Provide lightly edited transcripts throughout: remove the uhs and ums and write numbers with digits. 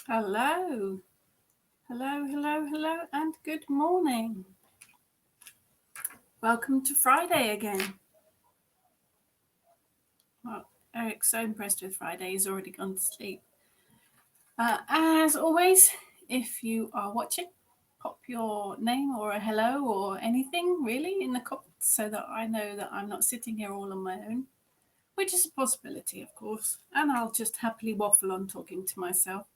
Hello, hello, and good morning. Welcome to Friday again. Well, Eric's so impressed with Friday, he's already gone to sleep. As always, if you are watching, pop your name or a hello or anything really in the comments so that I know that I'm not sitting here all on my own, which is a possibility, of course, and I'll just happily waffle on talking to myself.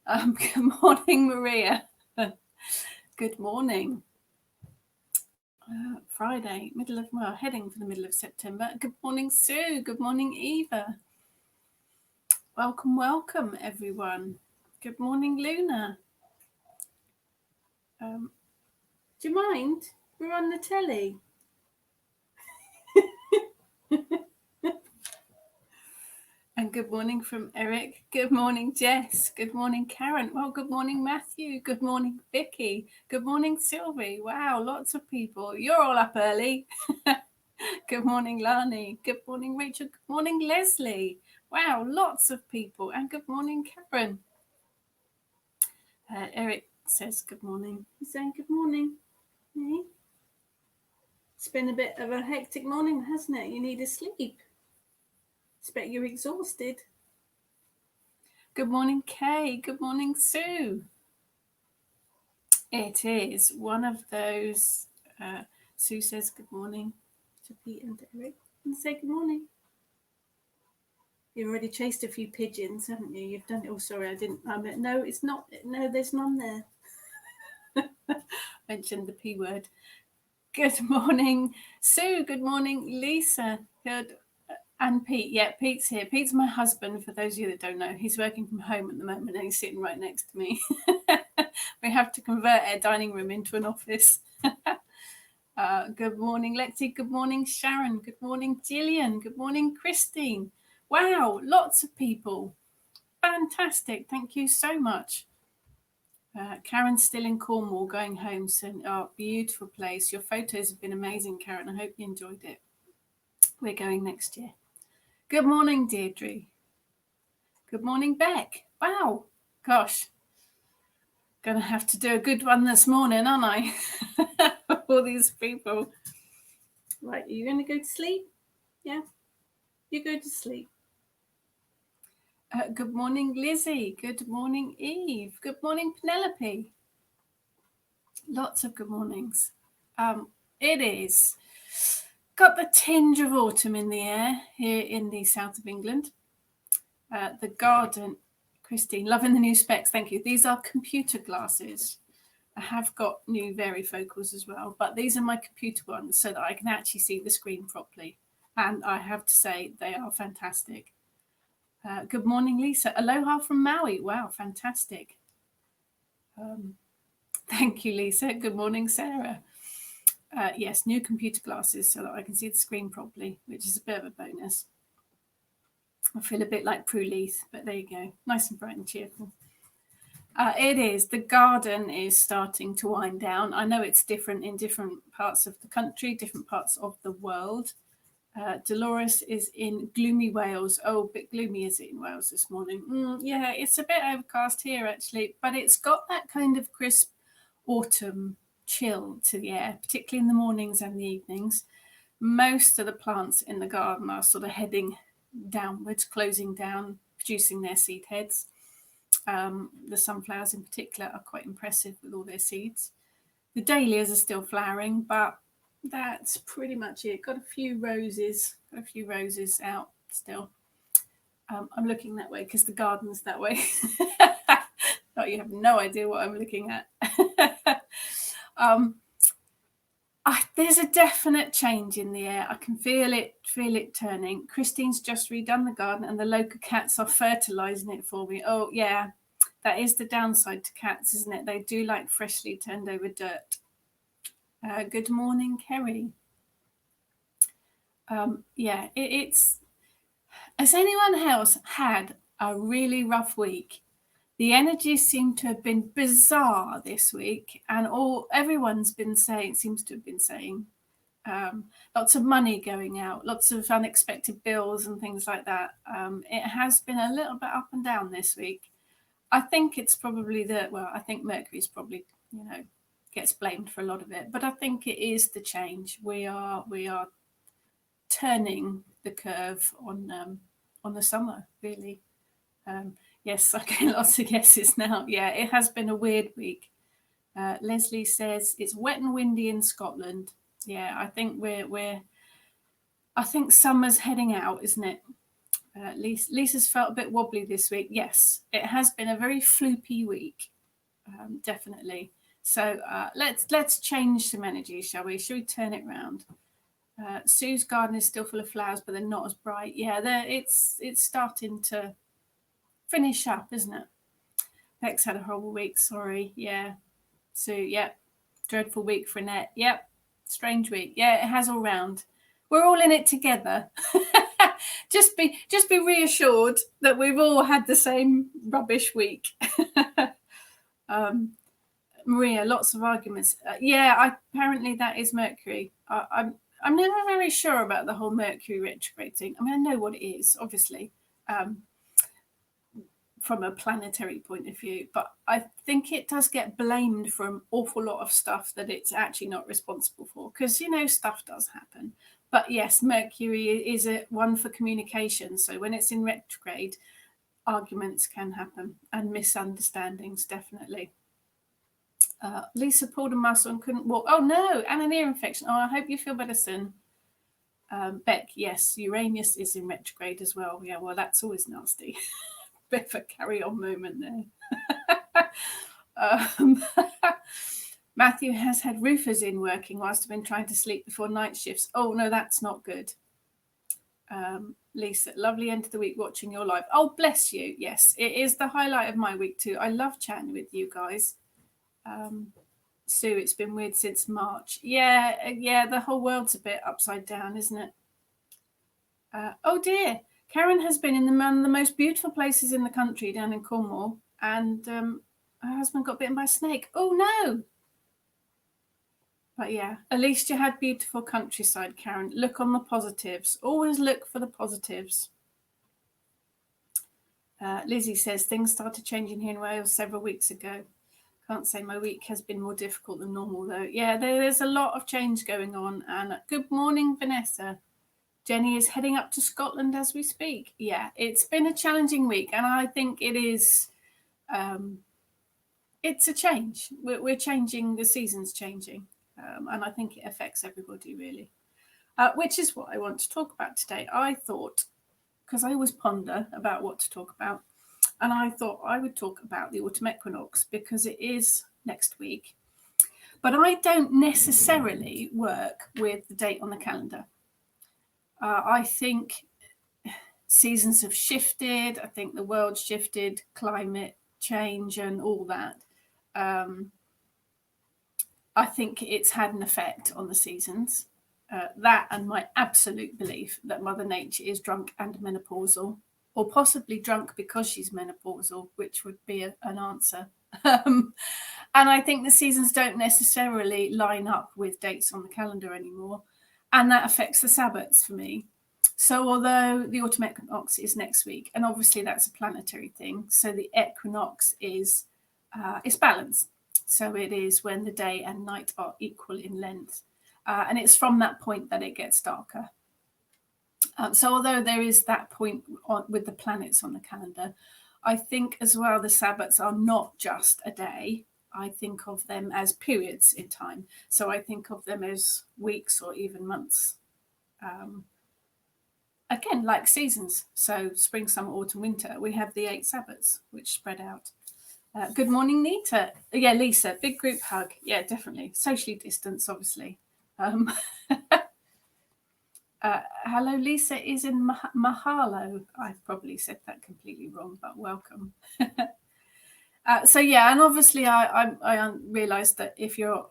Good morning, Maria. Good morning. Friday, heading for the middle of September. Good morning, Sue. Good morning, Eva. Welcome, everyone. Good morning, Luna. Do you mind? We're on the telly. And good morning from Eric. Good morning, Jess. Good morning, Karen. Well, good morning, Matthew. Good morning, Vicky. Good morning, Sylvie. Wow, lots of people. You're all up early. Good morning, Lani. Good morning, Rachel. Good morning, Leslie. Wow, lots of people. And good morning, Karen. Eric says good morning. He's saying good morning. Hey. It's been a bit of a hectic morning, hasn't it? You need a sleep. Expect you're exhausted. Good morning, Kay. Good morning, Sue. It is one of those. Sue says good morning to Pete and Eric and say good morning. You've already chased a few pigeons, haven't you? You've done it. Oh, sorry, I didn't. No, it's not. No, there's none there. Mentioned the P word. Good morning, Sue. Good morning, Lisa. Good. And Pete. Yeah, Pete's here. Pete's my husband, for those of you that don't know. He's working from home at the moment and he's sitting right next to me. We have to convert our dining room into an office. Good morning, Lexi. Good morning, Sharon. Good morning, Gillian. Good morning, Christine. Wow, lots of people. Fantastic. Thank you so much. Karen's still in Cornwall, going home soon. Oh, beautiful place. Your photos have been amazing, Karen. I hope you enjoyed it. We're going next year. Good morning, Deirdre. Good morning, Beck. Wow. Gosh. Gonna have to do a good one this morning, aren't I? All these people. Right, are you going to go to sleep? Yeah. You go to sleep. Good morning, Lizzie. Good morning, Eve. Good morning, Penelope. Lots of good mornings. It is got the tinge of autumn in the air here in the south of England. The garden, Christine, loving the new specs. Thank you. These are computer glasses. I have got new varifocals as well, but these are my computer ones so that I can actually see the screen properly. And I have to say, they are fantastic. Good morning, Lisa. Aloha from Maui. Wow, fantastic. Thank you, Lisa. Good morning, Sarah. Yes, new computer glasses so that I can see the screen properly, which is a bit of a bonus. I feel a bit like Prue Leith, but there you go. Nice and bright and cheerful. It is. The garden is starting to wind down. I know it's different in different parts of the country, different parts of the world. Dolores is in gloomy Wales. Oh, a bit gloomy is it in Wales this morning? Yeah, it's a bit overcast here actually, but it's got that kind of crisp autumn chill to the air, particularly in the mornings and the evenings. Most of the plants in the garden are sort of heading downwards, closing down, producing their seed heads. The sunflowers in particular are quite impressive with all their seeds. The dahlias are still flowering, but that's pretty much it. Got a few roses out still. I'm looking that way because the garden's that way. Oh, you have no idea what I'm looking at. There's a definite change in the air. I can feel it turning. Christine's just redone the garden and the local cats are fertilizing it for me. Oh, yeah, that is the downside to cats, isn't it? They do like freshly turned over dirt. Good morning, Kerry. Yeah, it's... Has anyone else had a really rough week? The energies seem to have been bizarre this week, and everyone's been saying, seems to have been saying, lots of money going out, lots of unexpected bills and things like that. It has been a little bit up and down this week. I think it's probably I think Mercury's probably, gets blamed for a lot of it, but I think it is the change. We are turning the curve on the summer, really. Yes, okay, lots of guesses now. Yeah, it has been a weird week. Leslie says it's wet and windy in Scotland. Yeah, I think I think summer's heading out, isn't it? Lisa's felt a bit wobbly this week. Yes, it has been a very floopy week, definitely. So let's change some energy, shall we? Should we turn it round? Sue's garden is still full of flowers, but they're not as bright. Yeah, it's starting to finish up, isn't it? Bex had a horrible week. Sorry. Yeah. Sue. Yep. Dreadful week for Annette. Yep. Strange week. Yeah, it has all round. We're all in it together. just be reassured that we've all had the same rubbish week. Maria, lots of arguments. Apparently that is Mercury. I'm never very sure about the whole Mercury retrograde thing. I mean, I know what it is, obviously, from a planetary point of view, but I think it does get blamed for an awful lot of stuff that it's actually not responsible for, because, stuff does happen. But yes, Mercury is one for communication. So when it's in retrograde, arguments can happen and misunderstandings, definitely. Lisa pulled a muscle and couldn't walk. Oh no, and an ear infection. Oh, I hope you feel better soon. Beck, yes, Uranus is in retrograde as well. Yeah, well, that's always nasty. Bit of a carry-on moment there. Matthew has had roofers in working whilst I've been trying to sleep before night shifts. Oh no, that's not good. Lisa, lovely end of the week watching your live. Oh, bless you. Yes, it is the highlight of my week too. I love chatting with you guys. Sue, it's been weird since March. Yeah, the whole world's a bit upside down, isn't it? Oh dear, Karen has been in one of the most beautiful places in the country down in Cornwall, and her husband got bitten by a snake. Oh no. But yeah, at least you had beautiful countryside, Karen. Look on the positives. Always look for the positives. Lizzie says things started changing here in Wales several weeks ago. Can't say my week has been more difficult than normal, though. Yeah, there's a lot of change going on. And good morning, Vanessa. Jenny is heading up to Scotland as we speak. Yeah, it's been a challenging week, and I think it is. It's a change. We're changing. The season's changing, and I think it affects everybody really. Which is what I want to talk about today. I thought, because I always ponder about what to talk about, and I thought I would talk about the autumn equinox because it is next week. But I don't necessarily work with the date on the calendar. I think seasons have shifted. I think the world's shifted, climate change and all that. I think it's had an effect on the seasons. That and my absolute belief that Mother Nature is drunk and menopausal, or possibly drunk because she's menopausal, which would be an answer. And I think the seasons don't necessarily line up with dates on the calendar anymore. And that affects the Sabbats for me. So although the autumn equinox is next week, and obviously that's a planetary thing, so the equinox is it's balance. So it is when the day and night are equal in length. And it's from that point that it gets darker. So although there is that point with the planets on the calendar, I think as well the Sabbats are not just a day. I think of them as periods in time. So I think of them as weeks or even months. Again, like seasons. So spring, summer, autumn, winter, we have the 8 Sabbats, which spread out. Good morning, Nita. Yeah, Lisa, big group hug. Yeah, definitely. Socially distanced, obviously. Hello, Lisa is in Mahalo. I've probably said that completely wrong, but welcome. So yeah, and obviously I realised that if you're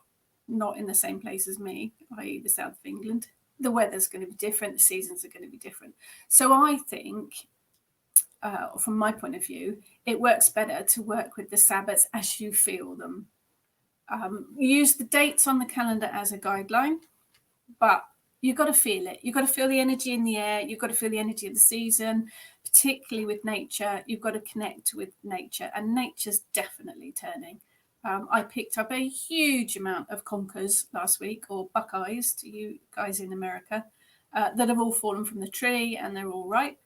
not in the same place as me, i.e. the south of England, the weather's going to be different, the seasons are going to be different. So I think, from my point of view, it works better to work with the Sabbats as you feel them. Use the dates on the calendar as a guideline, but you've got to feel it. You've got to feel the energy in the air. You've got to feel the energy of the season, particularly with nature. You've got to connect with nature, and nature's definitely turning. I picked up a huge amount of conkers last week, or buckeyes to you guys in America, that have all fallen from the tree and they're all ripe.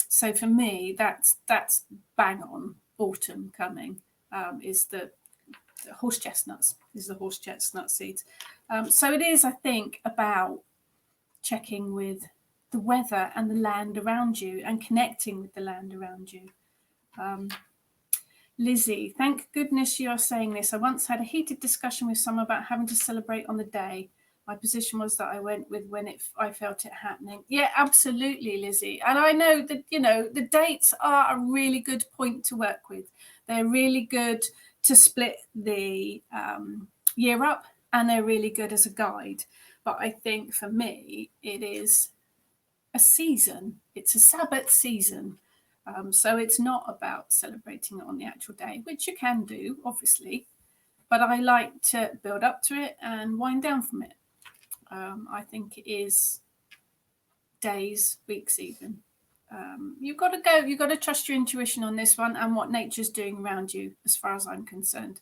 So for me, that's bang on autumn coming. Is the horse chestnuts? Is the horse chestnut seeds? So it is, I think, about checking with the weather and the land around you and connecting with the land around you. Lizzie, thank goodness you are saying this. I once had a heated discussion with someone about having to celebrate on the day. My position was that I went with when I felt it happening. Yeah, absolutely, Lizzie. And I know that, the dates are a really good point to work with. They're really good to split the year up, and they're really good as a guide. But I think for me, it is a season. It's a Sabbath season. So it's not about celebrating it on the actual day, which you can do, obviously. But I like to build up to it and wind down from it. I think it is days, weeks even. You've got to trust your intuition on this one and what nature's doing around you, as far as I'm concerned.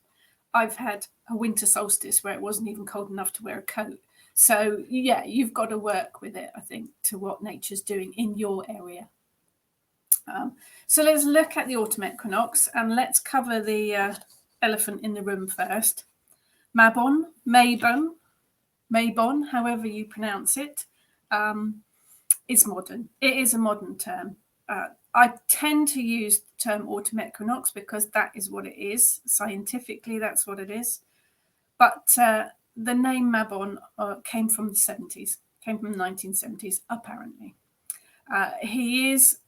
I've had a winter solstice where it wasn't even cold enough to wear a coat. So, yeah, you've got to work with it, I think, to what nature's doing in your area. So let's look at the autumn equinox, and let's cover the elephant in the room first. Mabon, however you pronounce it, is modern. It is a modern term. I tend to use the term autumn equinox because that is what it is. Scientifically, that's what it is. But the name Mabon came from the 70s, came from the 1970s, apparently. He is...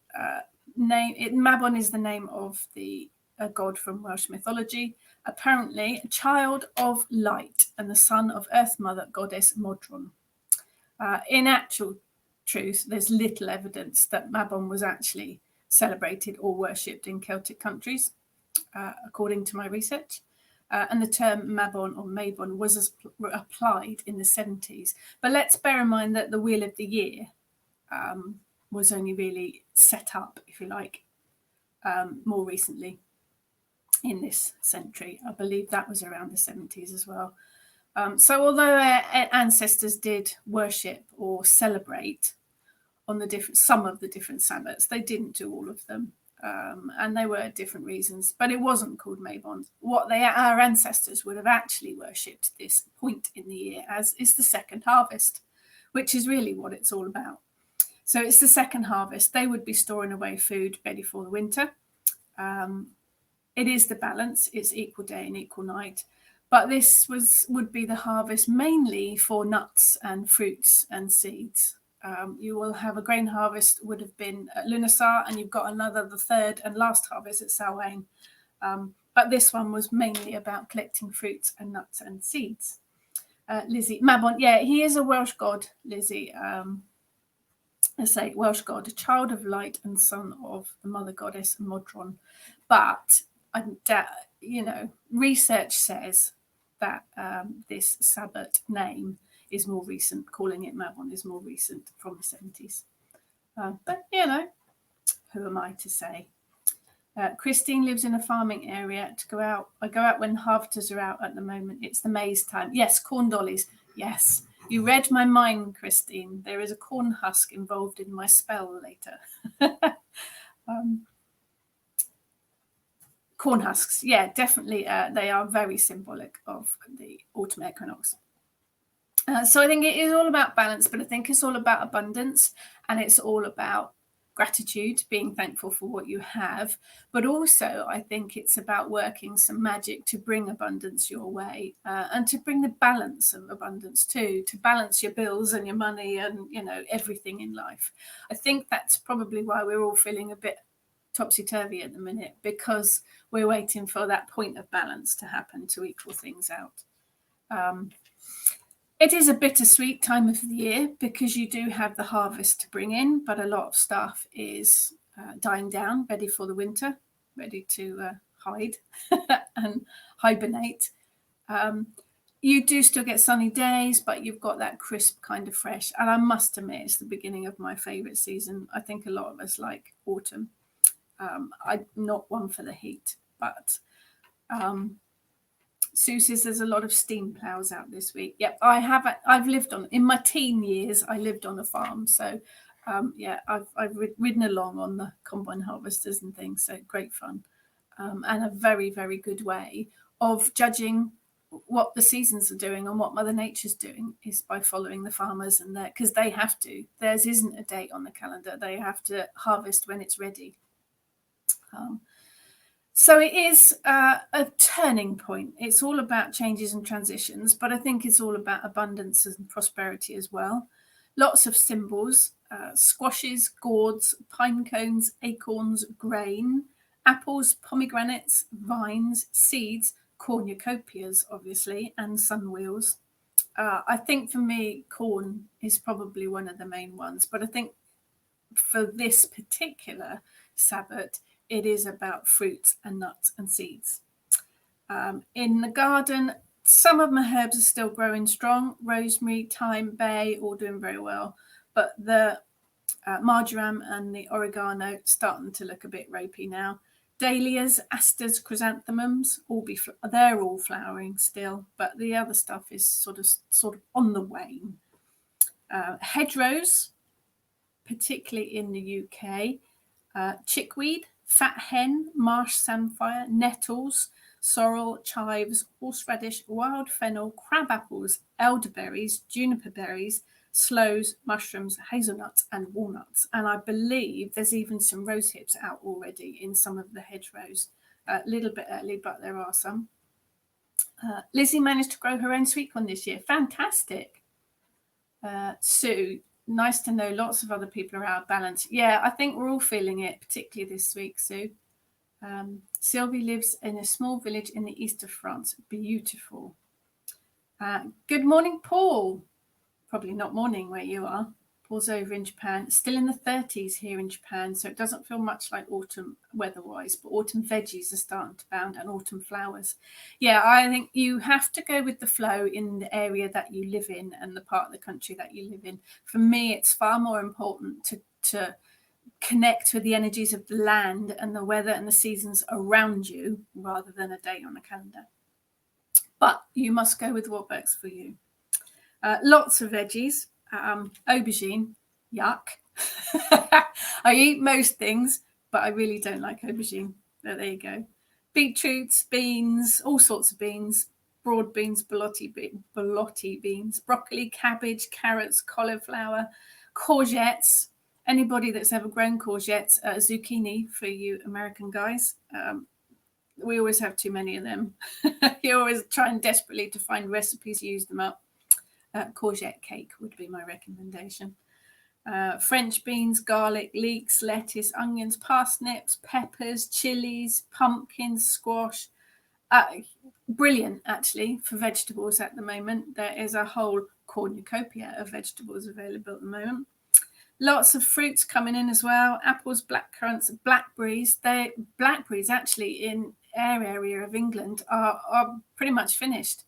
Mabon is the name of the god from Welsh mythology, apparently a child of light and the son of Earth Mother goddess Modron. In actual truth, there's little evidence that Mabon was actually celebrated or worshipped in Celtic countries, according to my research. And the term Mabon or Mabon was applied in the 70s. But let's bear in mind that the Wheel of the Year was only really set up, if you like, more recently in this century. I believe that was around the 70s as well. So although our ancestors did worship or celebrate on some of the different Sabbats, they didn't do all of them. And there were different reasons, but it wasn't called Mabon. What our ancestors would have actually worshipped this point in the year as is the second harvest, which is really what it's all about. So it's the second harvest. They would be storing away food ready for the winter. It is the balance. It's equal day and equal night. But this would be the harvest mainly for nuts and fruits and seeds. You will have a grain harvest would have been at Lunasar, and you've got the third and last harvest at Samhain. But this one was mainly about collecting fruits and nuts and seeds. Lizzie, Mabon, yeah, he is a Welsh god, Lizzie. I say Welsh god, a child of light and son of the mother goddess Modron. But research says that this Sabbat name is more recent. Calling it Mabon is more recent, from the 70s. But who am I to say? Christine lives in a farming area. I go out when harvesters are out at the moment. It's the maize time. Yes, corn dollies. Yes. You read my mind, Christine. There is a corn husk involved in my spell later. Corn husks, yeah, definitely. They are very symbolic of the autumn equinox. So I think it is all about balance, but I think it's all about abundance, and it's all about gratitude, being thankful for what you have. But also, I think it's about working some magic to bring abundance your way, and to bring the balance of abundance too, to balance your bills and your money and, everything in life. I think that's probably why we're all feeling a bit topsy-turvy at the minute, because we're waiting for that point of balance to happen to equal things out. It is a bittersweet time of the year because you do have the harvest to bring in, but a lot of stuff is dying down, ready for the winter, ready to hide and hibernate. you do still get sunny days, but you've got that crisp kind of fresh. And I must admit, it's the beginning of my favourite season. I think a lot of us like autumn. I'm not one for the heat, but Sue says there's a lot of steam ploughs out this week. Yep, I've lived on, in my teen years, I lived on a farm. So yeah, I've ridden along on the combine harvesters and things. So great fun. And a very, very good way of judging what the seasons are doing and what Mother Nature's doing is by following the farmers and their, because they have to. Theirs isn't a date on the calendar. They have to harvest when it's ready. So it is a turning point. It's all about changes and transitions, but I think it's all about abundance and prosperity as well. Lots of symbols, squashes, gourds, pine cones, acorns, grain, apples, pomegranates, vines, seeds, cornucopias, obviously, and sunwheels. I think for me, corn is probably one of the main ones, but I think for this particular Sabbath, it is about fruits and nuts and seeds. In the garden, some of my herbs are still growing strong. Rosemary, thyme, bay, all doing very well. But the marjoram and the oregano starting to look a bit ropey now. Dahlias, asters, chrysanthemums, they're all flowering still, but the other stuff is sort of on the wane. Hedgerows, particularly in the UK, chickweed, fat hen, marsh samphire, nettles, sorrel, chives, horseradish, wild fennel, crab apples, elderberries, juniper berries, sloes, mushrooms, hazelnuts and walnuts. And I believe there's even some rose hips out already in some of the hedgerows. A little bit early, but there are some. Lizzie managed to grow her own sweet corn this year. Fantastic. Sue, nice to know lots of other people are out of balance. Yeah, I think we're all feeling it, particularly this week, Sue. Sylvie lives in a small village in the east of France. Beautiful. Good morning, Paul. Probably not morning where you are. Paul's over in Japan. Still in the 30s here in Japan, so it doesn't feel much like autumn weather-wise, but autumn veggies are starting to bound and autumn flowers. Yeah, I think you have to go with the flow in the area that you live in and the part of the country that you live in. For me, it's far more important to connect with the energies of the land and the weather and the seasons around you rather than a date on the calendar. But you must go with what works for you. Lots of veggies. Aubergine, yuck. I eat most things, but I really don't like aubergine. But there you go. Beetroots, beans, all sorts of beans, broad beans, borlotti beans, broccoli, cabbage, carrots, cauliflower, courgettes. Anybody that's ever grown courgettes, zucchini for you American guys. We always have too many of them. You're always trying desperately to find recipes to use them up. Courgette cake would be my recommendation. French beans, garlic, leeks, lettuce, onions, parsnips, peppers, chilies, pumpkins, squash. Brilliant, actually, for vegetables at the moment. There is a whole cornucopia of vegetables available at the moment. Lots of fruits coming in as well. Apples, blackcurrants, blackberries. Blackberries, actually, in our area of England are pretty much finished.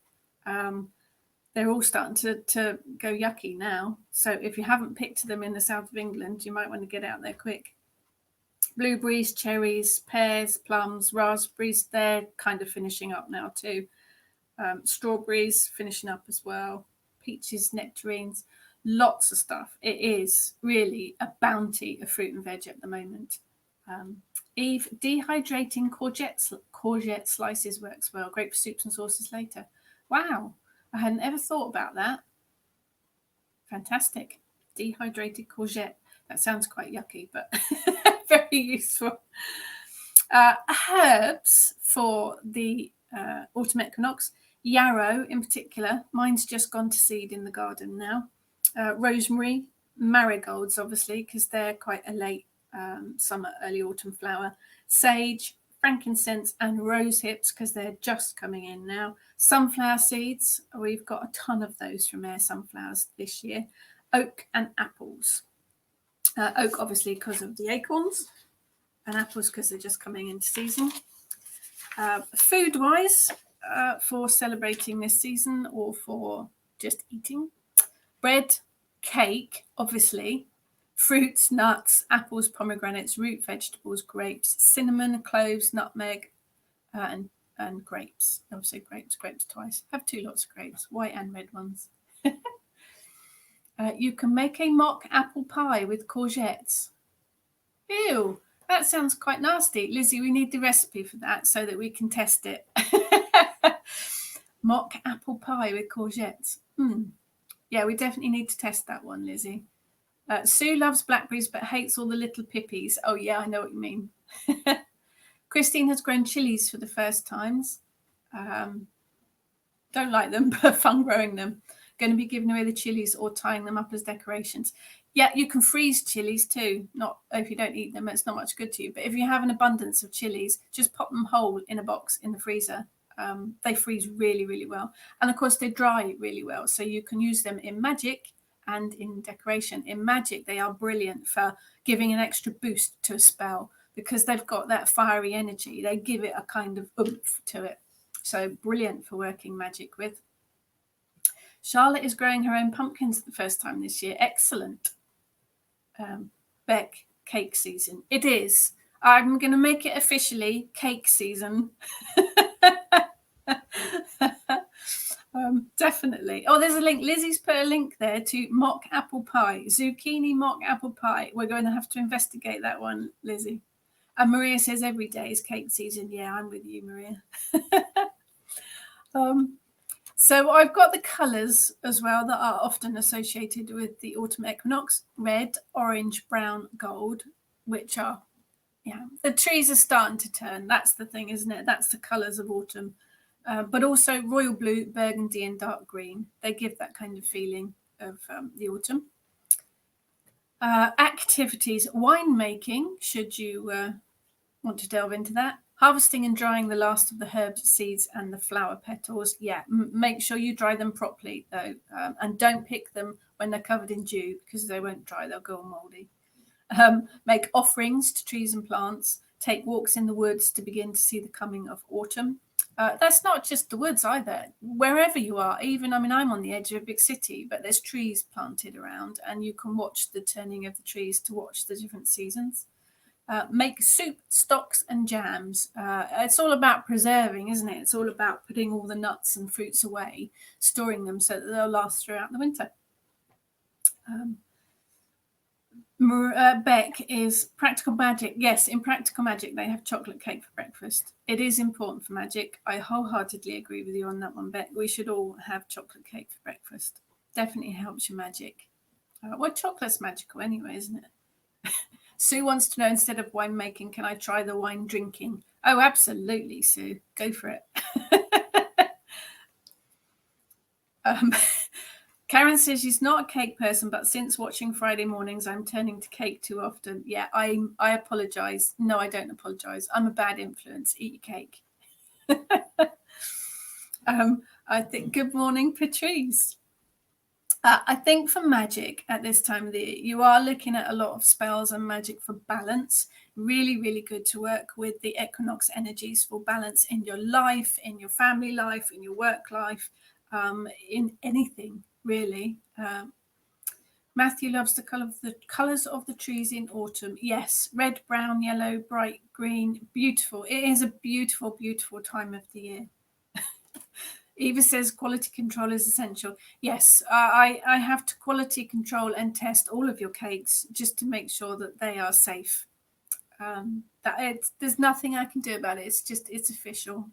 They're all starting to go yucky now. So if you haven't picked them in the south of England, you might want to get out there quick. Blueberries, cherries, pears, plums, raspberries, they're kind of finishing up now too. Strawberries finishing up as well. Peaches, nectarines, lots of stuff. It is really a bounty of fruit and veg at the moment. Eve, dehydrating courgette slices works well. Great for soups and sauces later. Wow. I hadn't ever thought about that. Fantastic. Dehydrated courgette. That sounds quite yucky, but very useful. Herbs for the autumn equinox. Yarrow in particular. Mine's just gone to seed in the garden now. Rosemary. Marigolds, obviously, because they're quite a late summer, early autumn flower. Sage. Frankincense and rose hips because they're just coming in now. Sunflower seeds, we've got a ton of those from Air Sunflowers this year. Oak and apples. Oak obviously because of the acorns, and apples because they're just coming into season. Food wise, for celebrating this season or for just eating. Bread, cake, obviously, fruits, nuts, apples, pomegranates, root vegetables, grapes, cinnamon, cloves, nutmeg, and grapes. I'll say grapes twice. Have 2 lots of grapes, white and red ones. You can make a mock apple pie with courgettes. Ew, that sounds quite nasty. Lizzie, we need the recipe for that so that we can test it. Mock apple pie with courgettes. Yeah, we definitely need to test that one, Lizzie. Sue loves blackberries but hates all the little pippies. Oh, yeah, I know what you mean. Christine has grown chilies for the first times. Don't like them, but fun growing them. Going to be giving away the chilies or tying them up as decorations. Yeah, you can freeze chilies too. Not if you don't eat them, it's not much good to you. But if you have an abundance of chilies, just pop them whole in a box in the freezer. They freeze really, really well. And of course, they dry really well. So you can use them in magic and in decoration. In magic, they are brilliant for giving an extra boost to a spell because they've got that fiery energy. They give it a kind of oomph to it. So brilliant for working magic with. Charlotte is growing her own pumpkins for the first time this year. Excellent. Beck, cake season. It is. I'm going to make it officially cake season. Definitely. Oh, there's a link. Lizzie's put a link there to mock apple pie. Zucchini mock apple pie. We're going to have to investigate that one, Lizzie. And Maria says every day is cake season. Yeah, I'm with you, Maria. So I've got the colours as well that are often associated with the autumn equinox: red, orange, brown, gold, which are, the trees are starting to turn. That's the thing, isn't it? That's the colours of autumn. But also royal blue, burgundy, and dark green. They give that kind of feeling of the autumn. Activities: winemaking, should you want to delve into that. Harvesting and drying the last of the herbs, seeds, and the flower petals. Yeah, make sure you dry them properly, though, and don't pick them when they're covered in dew because they won't dry, they'll go all mouldy. Make offerings to trees and plants. Take walks in the woods to begin to see the coming of autumn. That's not just the woods either. Wherever you are, even, I'm on the edge of a big city, but there's trees planted around and you can watch the turning of the trees to watch the different seasons. Make soup, stocks, and jams. It's all about preserving, isn't it? It's all about putting all the nuts and fruits away, storing them so that they'll last throughout the winter. Beck is practical magic. Yes, in practical magic, they have chocolate cake for breakfast. It is important for magic. I wholeheartedly agree with you on that one, Beck. We should all have chocolate cake for breakfast. Definitely helps your magic. Well, chocolate's magical anyway, isn't it? Sue wants to know, instead of winemaking, can I try the wine drinking? Oh, absolutely, Sue. Go for it. Karen says she's not a cake person, but since watching Friday mornings, I'm turning to cake too often. Yeah, I apologise. No, I don't apologise. I'm a bad influence. Eat your cake. I think, good morning, Patrice. I think for magic at this time of the year, you are looking at a lot of spells and magic for balance. Really, really good to work with the equinox energies for balance in your life, in your family life, in your work life, in anything, really. Matthew loves the colours of the trees in autumn. Yes, red, brown, yellow, bright green. Beautiful. It is a beautiful, beautiful time of the year. Eva says quality control is essential. Yes, I have to quality control and test all of your cakes just to make sure that they are safe. There's nothing I can do about it. It's official.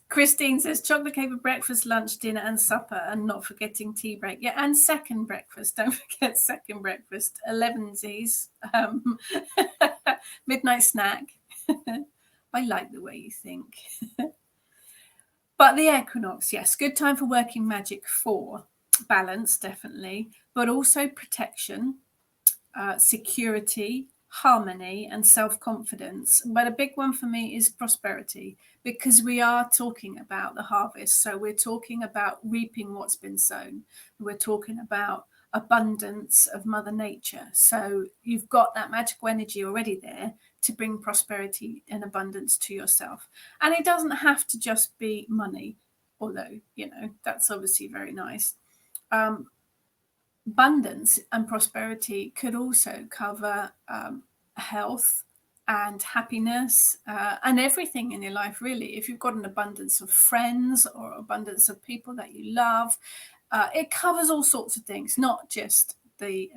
Christine says chocolate cake for breakfast, lunch, dinner, and supper, and not forgetting tea break. Yeah, and second breakfast. Don't forget second breakfast. 11sies. Midnight snack. I like the way you think. But the equinox, yes, good time for working magic for balance, definitely, but also protection, security, harmony, and self-confidence. But a big one for me is prosperity, because we are talking about the harvest. So we're talking about reaping what's been sown. We're talking about abundance of Mother Nature. So you've got that magical energy already there to bring prosperity and abundance to yourself. And it doesn't have to just be money, although, that's obviously very nice. Abundance and prosperity could also cover health and happiness and everything in your life, really. If you've got an abundance of friends or abundance of people that you love, it covers all sorts of things, not just the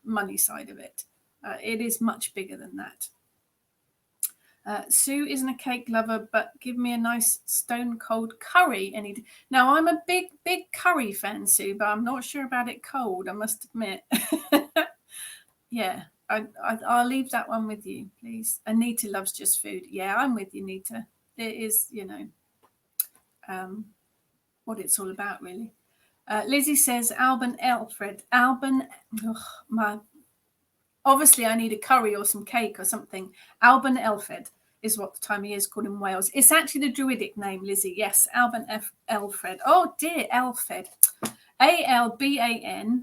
money side of it. It is much bigger than that. Sue isn't a cake lover, but give me a nice stone cold curry any. Now, I'm a big curry fan, Sue, but I'm not sure about it cold, I must admit. Yeah, I'll leave that one with you, please. Anita loves just food. Yeah, I'm with you, Anita. It is, what it's all about, really. Lizzie says, Alban Alfred. Obviously, I need a curry or some cake or something. Alban Elfed is what the time of year is called in Wales. It's actually the Druidic name, Lizzie. Yes, Alban Elfed. Oh, dear, Elfed. Albanelfed.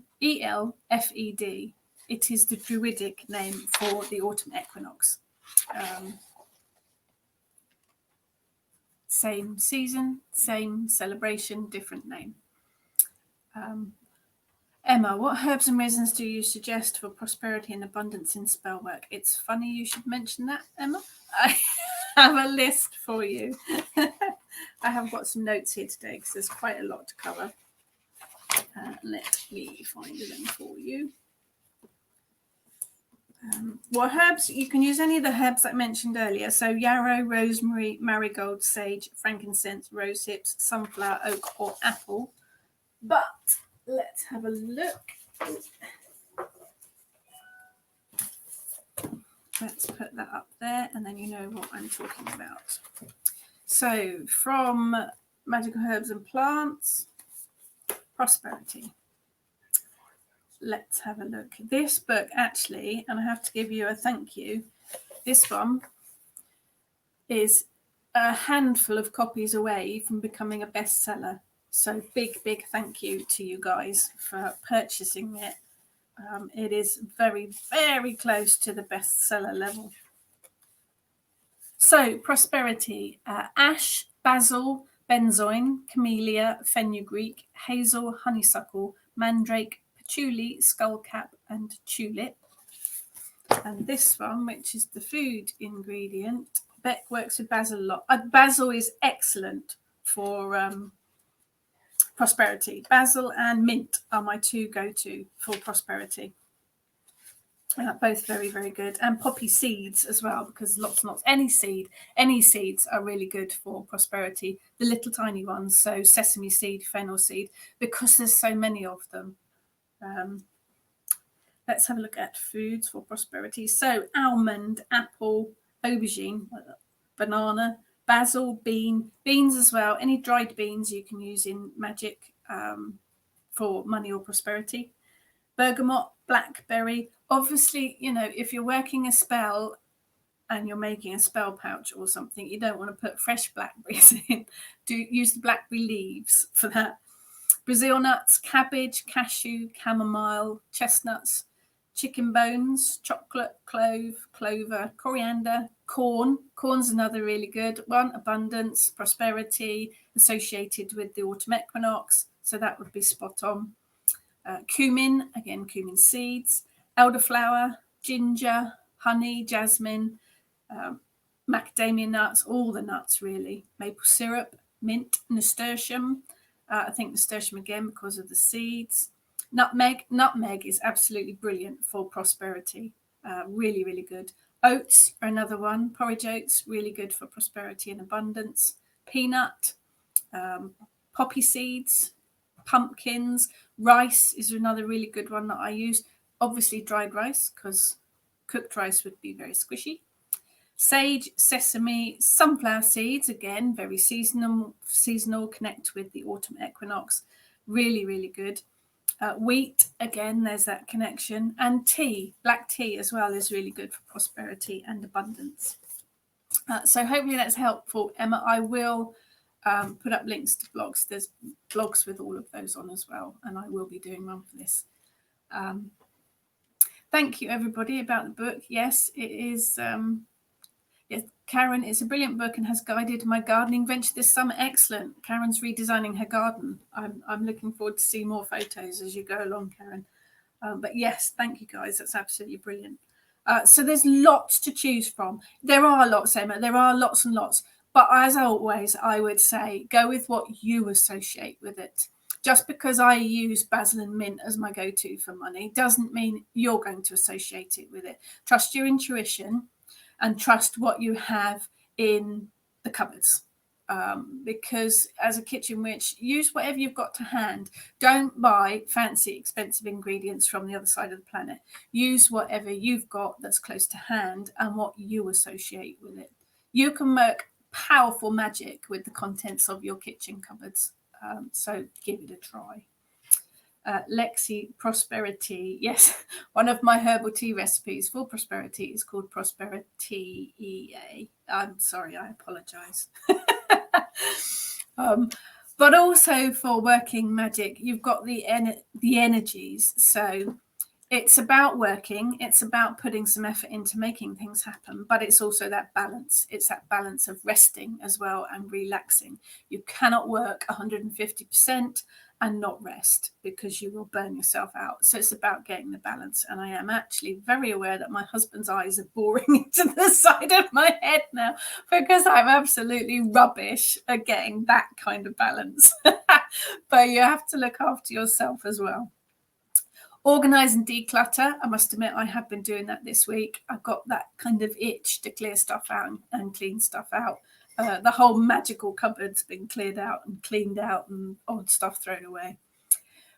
It is the Druidic name for the autumn equinox. Same season, same celebration, different name. Emma, what herbs and resins do you suggest for prosperity and abundance in spell work? It's funny you should mention that, Emma. I have a list for you. I have got some notes here today because there's quite a lot to cover. Let me find them for you. What herbs? You can use any of the herbs I mentioned earlier. So yarrow, rosemary, marigold, sage, frankincense, rose hips, sunflower, oak, or apple. But let's have a look. Let's put that up there, and then you know what I'm talking about. So from Magical Herbs and Plants, prosperity. Let's have a look. This book, actually, and I have to give you a thank you, this one is a handful of copies away from becoming a bestseller. So big thank you to you guys for purchasing it. It is very, very close to the bestseller level. So prosperity, ash, basil, benzoin, camellia, fenugreek, hazel, honeysuckle, mandrake, patchouli, skullcap, and tulip. And this one, which is the food ingredient, Beck works with basil a lot. Basil is excellent for prosperity. Basil and mint are my two go-to for prosperity. Both very, very good. And poppy seeds as well, because lots and lots. Any seeds are really good for prosperity. The little tiny ones, so sesame seed, fennel seed, because there's so many of them. Let's have a look at foods for prosperity. So almond, apple, aubergine, banana, basil, beans as well. Any dried beans you can use in magic for money or prosperity. Bergamot, blackberry. Obviously, if you're working a spell and you're making a spell pouch or something, you don't want to put fresh blackberries in. Use the blackberry leaves for that. Brazil nuts, cabbage, cashew, chamomile, chestnuts, chicken bones, chocolate, clover, coriander, corn. Corn's another really good one. Abundance, prosperity, associated with the autumn equinox. So that would be spot on. Cumin, again, cumin seeds, elderflower, ginger, honey, jasmine, macadamia nuts, all the nuts really. Maple syrup, mint, nasturtium. I think nasturtium again because of the seeds. Nutmeg is absolutely brilliant for prosperity. Really, really good. Oats are another one. Porridge oats, really good for prosperity and abundance. Peanut, poppy seeds, pumpkins. Rice is another really good one that I use. Obviously dried rice, because cooked rice would be very squishy. Sage, sesame, sunflower seeds, again, very seasonal, connect with the autumn equinox. Really, really good. Wheat, again, there's that connection. And tea, black tea as well, is really good for prosperity and abundance. So hopefully that's helpful, Emma. I will put up links to blogs. There's blogs with all of those on as well, and I will be doing one for this. Thank you, everybody, about the book. Yes, it is. Yes, Karen, it's a brilliant book and has guided my gardening venture this summer. Excellent. Karen's redesigning her garden. I'm looking forward to see more photos as you go along, Karen. But yes, thank you, guys. That's absolutely brilliant. So there's lots to choose from. There are lots, Emma. There are lots and lots. But as always, I would say go with what you associate with it. Just because I use basil and mint as my go-to for money doesn't mean you're going to associate it with it. Trust your intuition and trust what you have in the cupboards. Because as a kitchen witch, use whatever you've got to hand. Don't buy fancy, expensive ingredients from the other side of the planet. Use whatever you've got that's close to hand and what you associate with it. You can make powerful magic with the contents of your kitchen cupboards. So give it a try. Lexi, prosperity. Yes, one of my herbal tea recipes for prosperity is called Prosperity EA. I'm sorry, I apologize. But also for working magic, you've got the energies. So it's about working, it's about putting some effort into making things happen, but it's also that balance. It's that balance of resting as well and relaxing. You cannot work 150% and not rest because you will burn yourself out. So it's about getting the balance. And I am actually very aware that my husband's eyes are boring into the side of my head now because I'm absolutely rubbish at getting that kind of balance. But you have to look after yourself as well. Organize and declutter. I must admit, I have been doing that this week. I've got that kind of itch to clear stuff out and clean stuff out. The whole magical cupboard's been cleared out and cleaned out and odd stuff thrown away.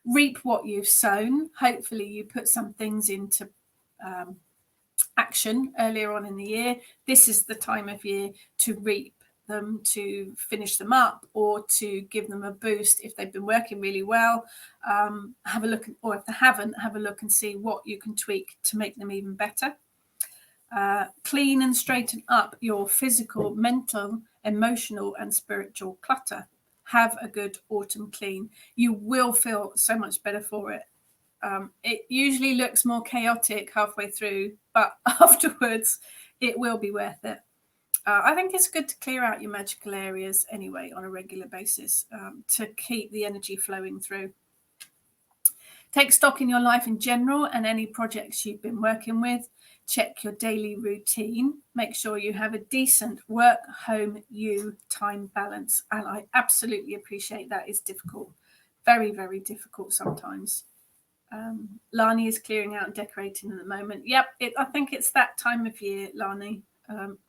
Reap what you've sown. Hopefully you put some things into action earlier on in the year. This is the time of year to reap them, to finish them up, or to give them a boost if they've been working really well. Have a look, or if they haven't, have a look and see what you can tweak to make them even better. Clean and straighten up your physical, mental, emotional, and spiritual clutter. Have a good autumn clean. You will feel so much better for it. It usually looks more chaotic halfway through, but afterwards it will be worth it. I think it's good to clear out your magical areas anyway on a regular basis to keep the energy flowing through. Take stock in your life in general and any projects you've been working with. Check your daily routine. Make sure you have a decent work, home, you time balance. And I absolutely appreciate that is difficult. Very, very difficult sometimes. Lani is clearing out and decorating at the moment. Yep, I think it's that time of year, Lani.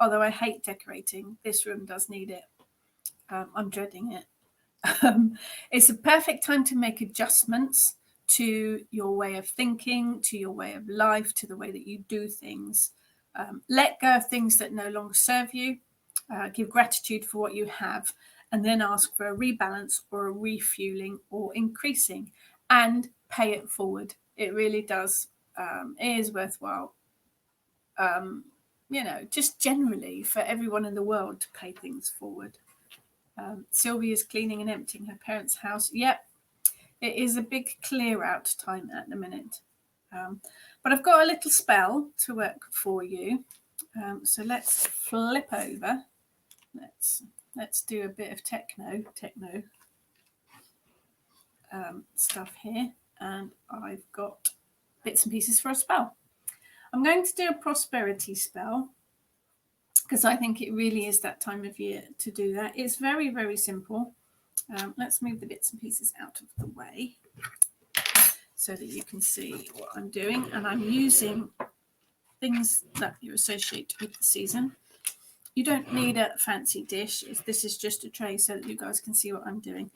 Although I hate decorating, this room does need it. I'm dreading it. It's a perfect time to make adjustments to your way of thinking, to your way of life, to the way that you do things. Let go of things that no longer serve you. Give gratitude for what you have, and then ask for a rebalance or a refueling or increasing, and pay it forward. It really does. It is worthwhile. Just generally for everyone in the world to pay things forward. Sylvia's cleaning and emptying her parents' house. Yep, it is a big clear out time at the minute. But I've got a little spell to work for you. So let's flip over. Let's do a bit of techno stuff here. And I've got bits and pieces for a spell. I'm going to do a prosperity spell because I think it really is that time of year to do that. It's very, very simple. Let's move the bits and pieces out of the way so that you can see what I'm doing. And I'm using things that you associate with the season. You don't need a fancy dish. This is just a tray so that you guys can see what I'm doing.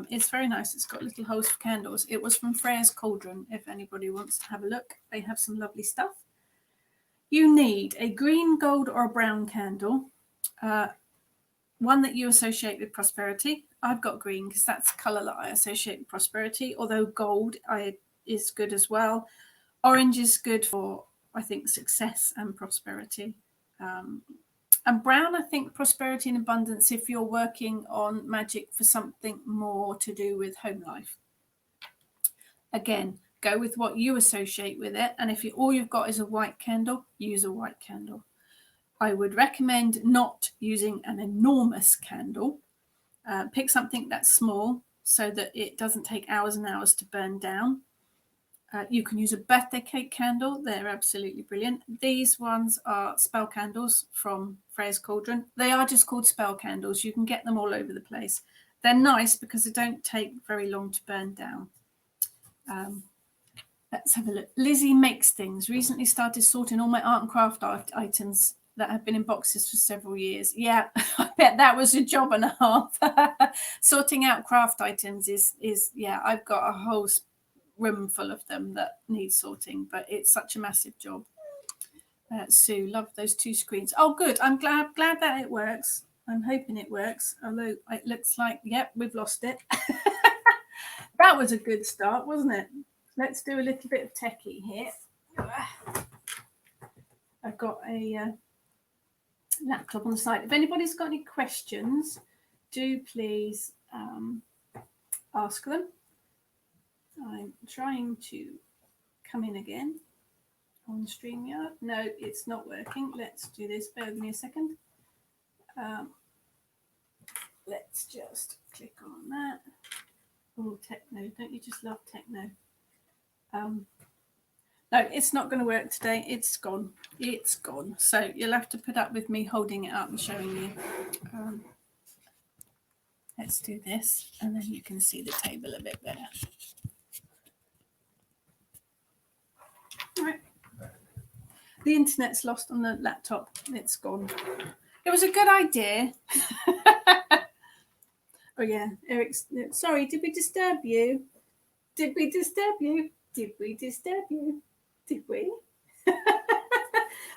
It's very nice. It's got little holes for candles. It was from Freya's Cauldron. If anybody wants to have a look, they have some lovely stuff. You need a green, gold, or a brown candle, one that you associate with prosperity. I've got green because that's the colour that I associate with prosperity, although gold is good as well. Orange is good for, I think, success and prosperity. And brown, I think, prosperity and abundance if you're working on magic for something more to do with home life. Again, Go with what you associate with it. And if all you've got is a white candle, use a white candle. I would recommend not using an enormous candle. Pick something that's small so that it doesn't take hours and hours to burn down. You can use a birthday cake candle. They're absolutely brilliant. These ones are spell candles from Freya's Cauldron. They are just called spell candles. You can get them all over the place. They're nice because they don't take very long to burn down. Let's have a look. Lizzie Makes Things. Recently started sorting all my art and craft items that have been in boxes for several years. Yeah, I bet that was a job and a half. Sorting out craft items is yeah, I've got a whole room full of them that need sorting, but it's such a massive job. Sue, love those two screens. Oh, good. I'm glad that it works. I'm hoping it works, although it looks like, yep, we've lost it. That was a good start, wasn't it? Let's do a little bit of techie here. I've got a laptop on the side. If anybody's got any questions, do please ask them. I'm trying to come in again on StreamYard. No, it's not working. Let's do this. Bear with me a second. Let's just click on that. Oh, techno. Don't you just love techno? No, it's not going to work today. It's gone. It's gone. So you'll have to put up with me holding it up and showing you. Let's do this, and then you can see the table a bit better. All right. The internet's lost on the laptop. It's gone. It was a good idea. Oh, yeah. Eric's. Sorry, did we disturb you? Did we disturb you? Did we disturb you? Did we?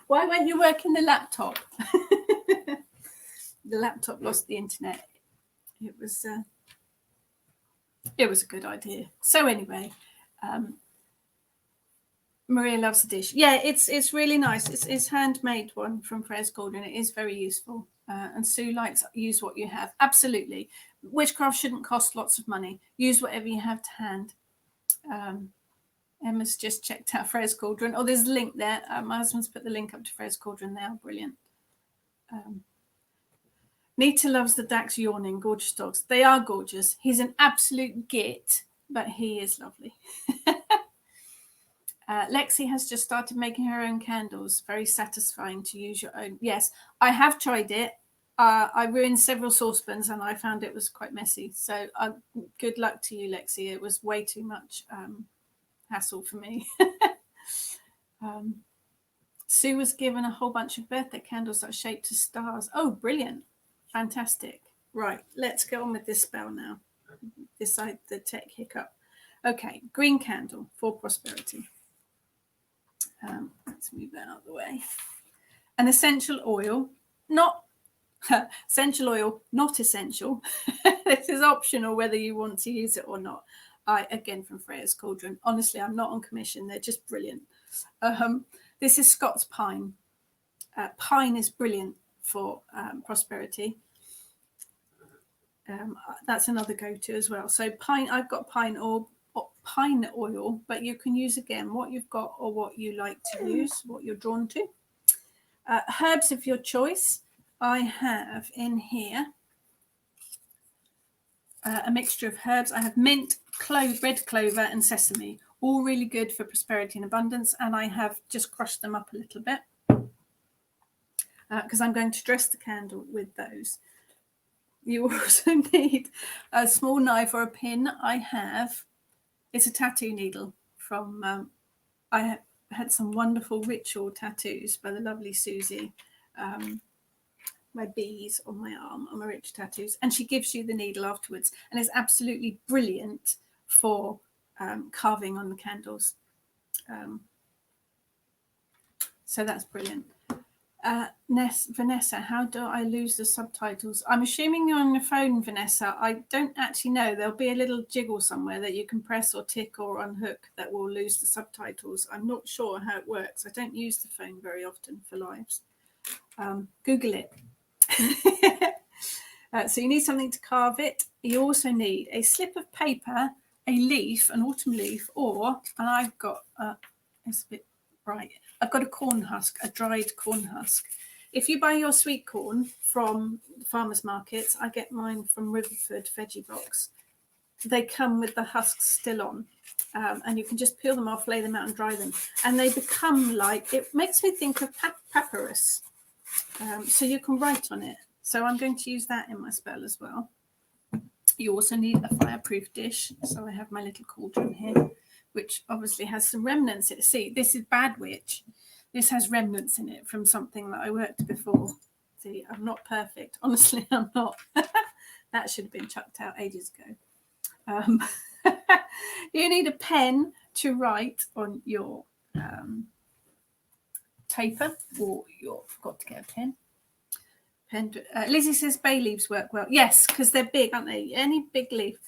Why won't you work in the laptop? The laptop lost the internet. It was a good idea. So anyway, Maria loves the dish. Yeah, it's really nice. It's handmade one from Freya's Cauldron. It is very useful. And Sue likes use what you have. Absolutely. Witchcraft shouldn't cost lots of money. Use whatever you have to hand. Emma's just checked out Freya's Cauldron. Oh, there's a link there. My husband's put the link up to Freya's Cauldron there. Brilliant. Nita loves the Dax yawning. Gorgeous dogs. They are gorgeous. He's an absolute git, but he is lovely. Lexi has just started making her own candles. Very satisfying to use your own. Yes, I have tried it. I ruined several saucepans and I found it was quite messy. So good luck to you, Lexi. It was way too much hassle for me. Sue was given a whole bunch of birthday candles that are shaped as stars. Oh, brilliant. Fantastic. Right, let's go on with this spell now. Decide the tech hiccup. Okay, green candle for prosperity. Let's move that out of the way. An essential oil, not essential oil, not essential. This is optional whether you want to use it or not. Again, from Freya's Cauldron. Honestly, I'm not on commission. They're just brilliant. This is Scots pine. Pine is brilliant for prosperity. That's another go-to as well. So pine, I've got pine oil, but you can use again what you've got or what you like to use, what you're drawn to. Herbs of your choice. I have in here a mixture of herbs. I have mint, clove, red clover, and sesame. All really good for prosperity and abundance. And I have just crushed them up a little bit because I'm going to dress the candle with those. You also need a small knife or a pin. It's a tattoo needle from, I had some wonderful ritual tattoos by the lovely Susie. My bees on my arm are my rich tattoos. And she gives you the needle afterwards. And it's absolutely brilliant for carving on the candles. So that's brilliant. Vanessa, how do I lose the subtitles? I'm assuming you're on your phone, Vanessa. I don't actually know. There'll be a little jiggle somewhere that you can press or tick or unhook that will lose the subtitles. I'm not sure how it works. I don't use the phone very often for lives. Google it. So you need something to carve it. You also need a slip of paper, a leaf, an autumn leaf, or, and I've got, it's a bit bright, I've got a corn husk, a dried corn husk. If you buy your sweet corn from the farmers markets, I get mine from Riverford Veggie Box. They come with the husks still on, and you can just peel them off, lay them out and dry them. And they become like, it makes me think of papyrus. So you can write on it. So I'm going to use that in my spell as well. You also need a fireproof dish. So I have my little cauldron here, which obviously has some remnants in it. See, this is Bad Witch. This has remnants in it from something that I worked before. See, I'm not perfect. Honestly, I'm not. That should have been chucked out ages ago. You need a pen to write on your paper, or you've got to get a pen. Lizzie says bay leaves work well. Yes, because they're big, aren't they? Any big leaf.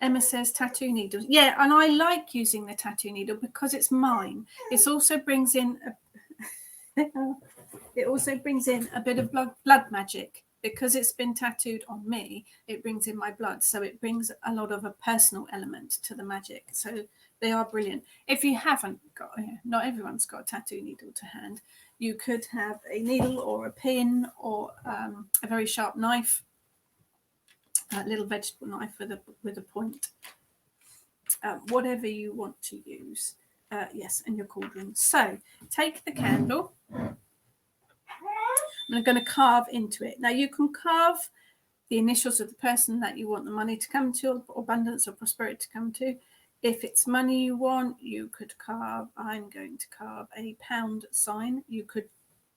Emma says tattoo needles. Yeah, and I like using the tattoo needle because it's mine. It also brings in a bit of blood magic. Because it's been tattooed on me, it brings in my blood. So it brings a lot of a personal element to the magic. So they are brilliant. If you haven't got, not everyone's got a tattoo needle to hand. You could have a needle or a pin or a very sharp knife, a little vegetable knife with a point. Whatever you want to use. Yes, and your cauldron. So take the candle. I'm going to carve into it. Now you can carve the initials of the person that you want the money to come to, or abundance or prosperity to come to. If it's money you want, you could carve, I'm going to carve a pound sign. You could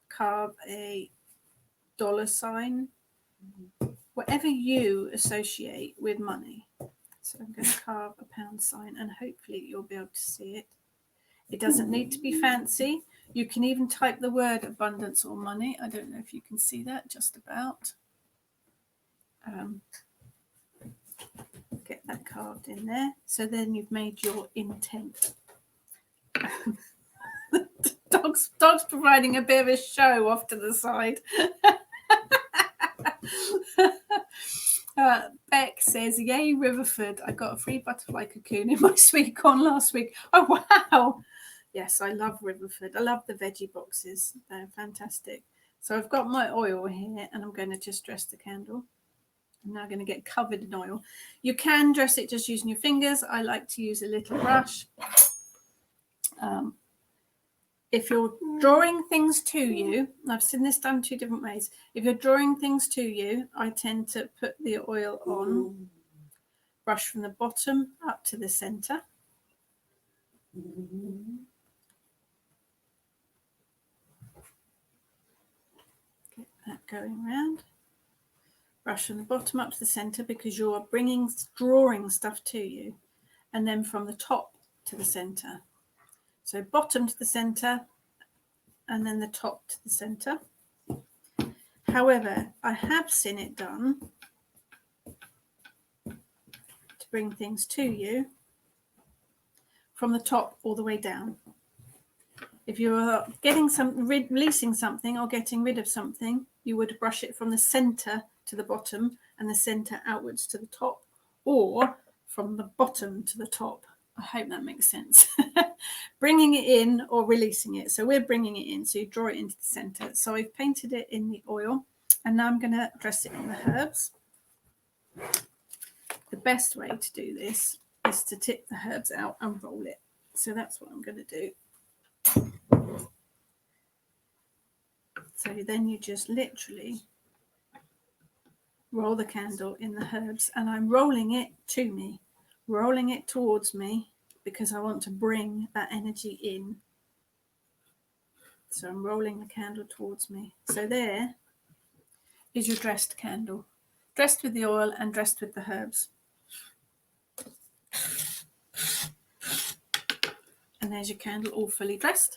carve a dollar sign, whatever you associate with money. So I'm going to carve a pound sign, and hopefully you'll be able to see it. It doesn't need to be fancy. You can even type the word abundance or money. I don't know if you can see that, just about. Get that carved in there. So then you've made your intent. Dog's providing a bit of a show off to the side. Beck says, yay, Riverford. I got a free butterfly cocoon in my sweet corn last week. Oh, wow. Yes, I love Riverford. I love the veggie boxes. They're fantastic. So I've got my oil here, and I'm going to just dress the candle. I'm now going to get covered in oil. You can dress it just using your fingers. I like to use a little brush. If you're drawing things to you, I've seen this done 2 different ways. If you're drawing things to you, I tend to put the oil on, brush from the bottom up to the center. Get that going around. Brush from the bottom up to the center because you're drawing stuff to you. And then from the top to the center. So bottom to the center, and then the top to the center. However, I have seen it done to bring things to you from the top all the way down. If you're releasing something or getting rid of something, you would brush it from the center to the bottom and the center outwards to the top, or from the bottom to the top. I hope that makes sense. Bringing it in or releasing it. So we're bringing it in. So you draw it into the center. So I've painted it in the oil, and now I'm going to dress it in the herbs. The best way to do this is to tip the herbs out and roll it. So that's what I'm going to do. So then you just literally roll the candle in the herbs, and I'm rolling it to me, rolling it towards me, because I want to bring that energy in. So I'm rolling the candle towards me. So there is your dressed candle, dressed with the oil and dressed with the herbs. And there's your candle all fully dressed.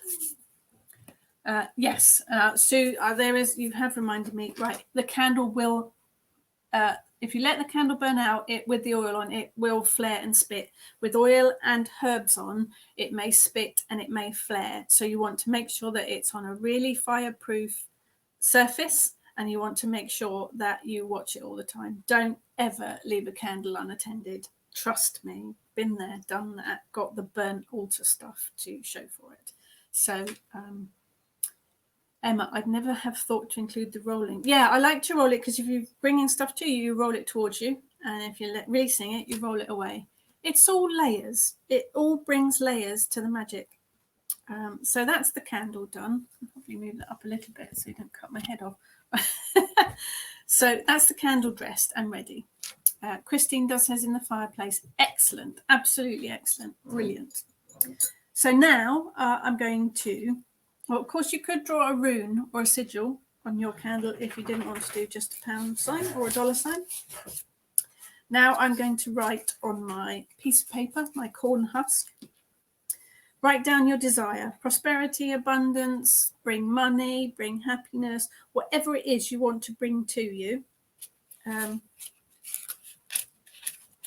Yes, Sue, you have reminded me, right, the candle will, if you let the candle burn out, with the oil on, it will flare and spit. With oil and herbs on, it may spit and it may flare. So you want to make sure that it's on a really fireproof surface and you want to make sure that you watch it all the time. Don't ever leave a candle unattended. Trust me, been there, done that, got the burnt altar stuff to show for it. So, Emma, I'd never have thought to include the rolling. Yeah, I like to roll it because if you're bringing stuff to you, you roll it towards you. And if you're releasing it, you roll it away. It's all layers. It all brings layers to the magic. So that's the candle done. I'll probably move that up a little bit so you don't cut my head off. So that's the candle dressed and ready. Christine does hers in the fireplace. Excellent. Absolutely excellent. Brilliant. So now I'm going to, well, of course, you could draw a rune or a sigil on your candle if you didn't want to do just a pound sign or a dollar sign. Now I'm going to write on my piece of paper, my corn husk. Write down your desire, prosperity, abundance, bring money, bring happiness, whatever it is you want to bring to you.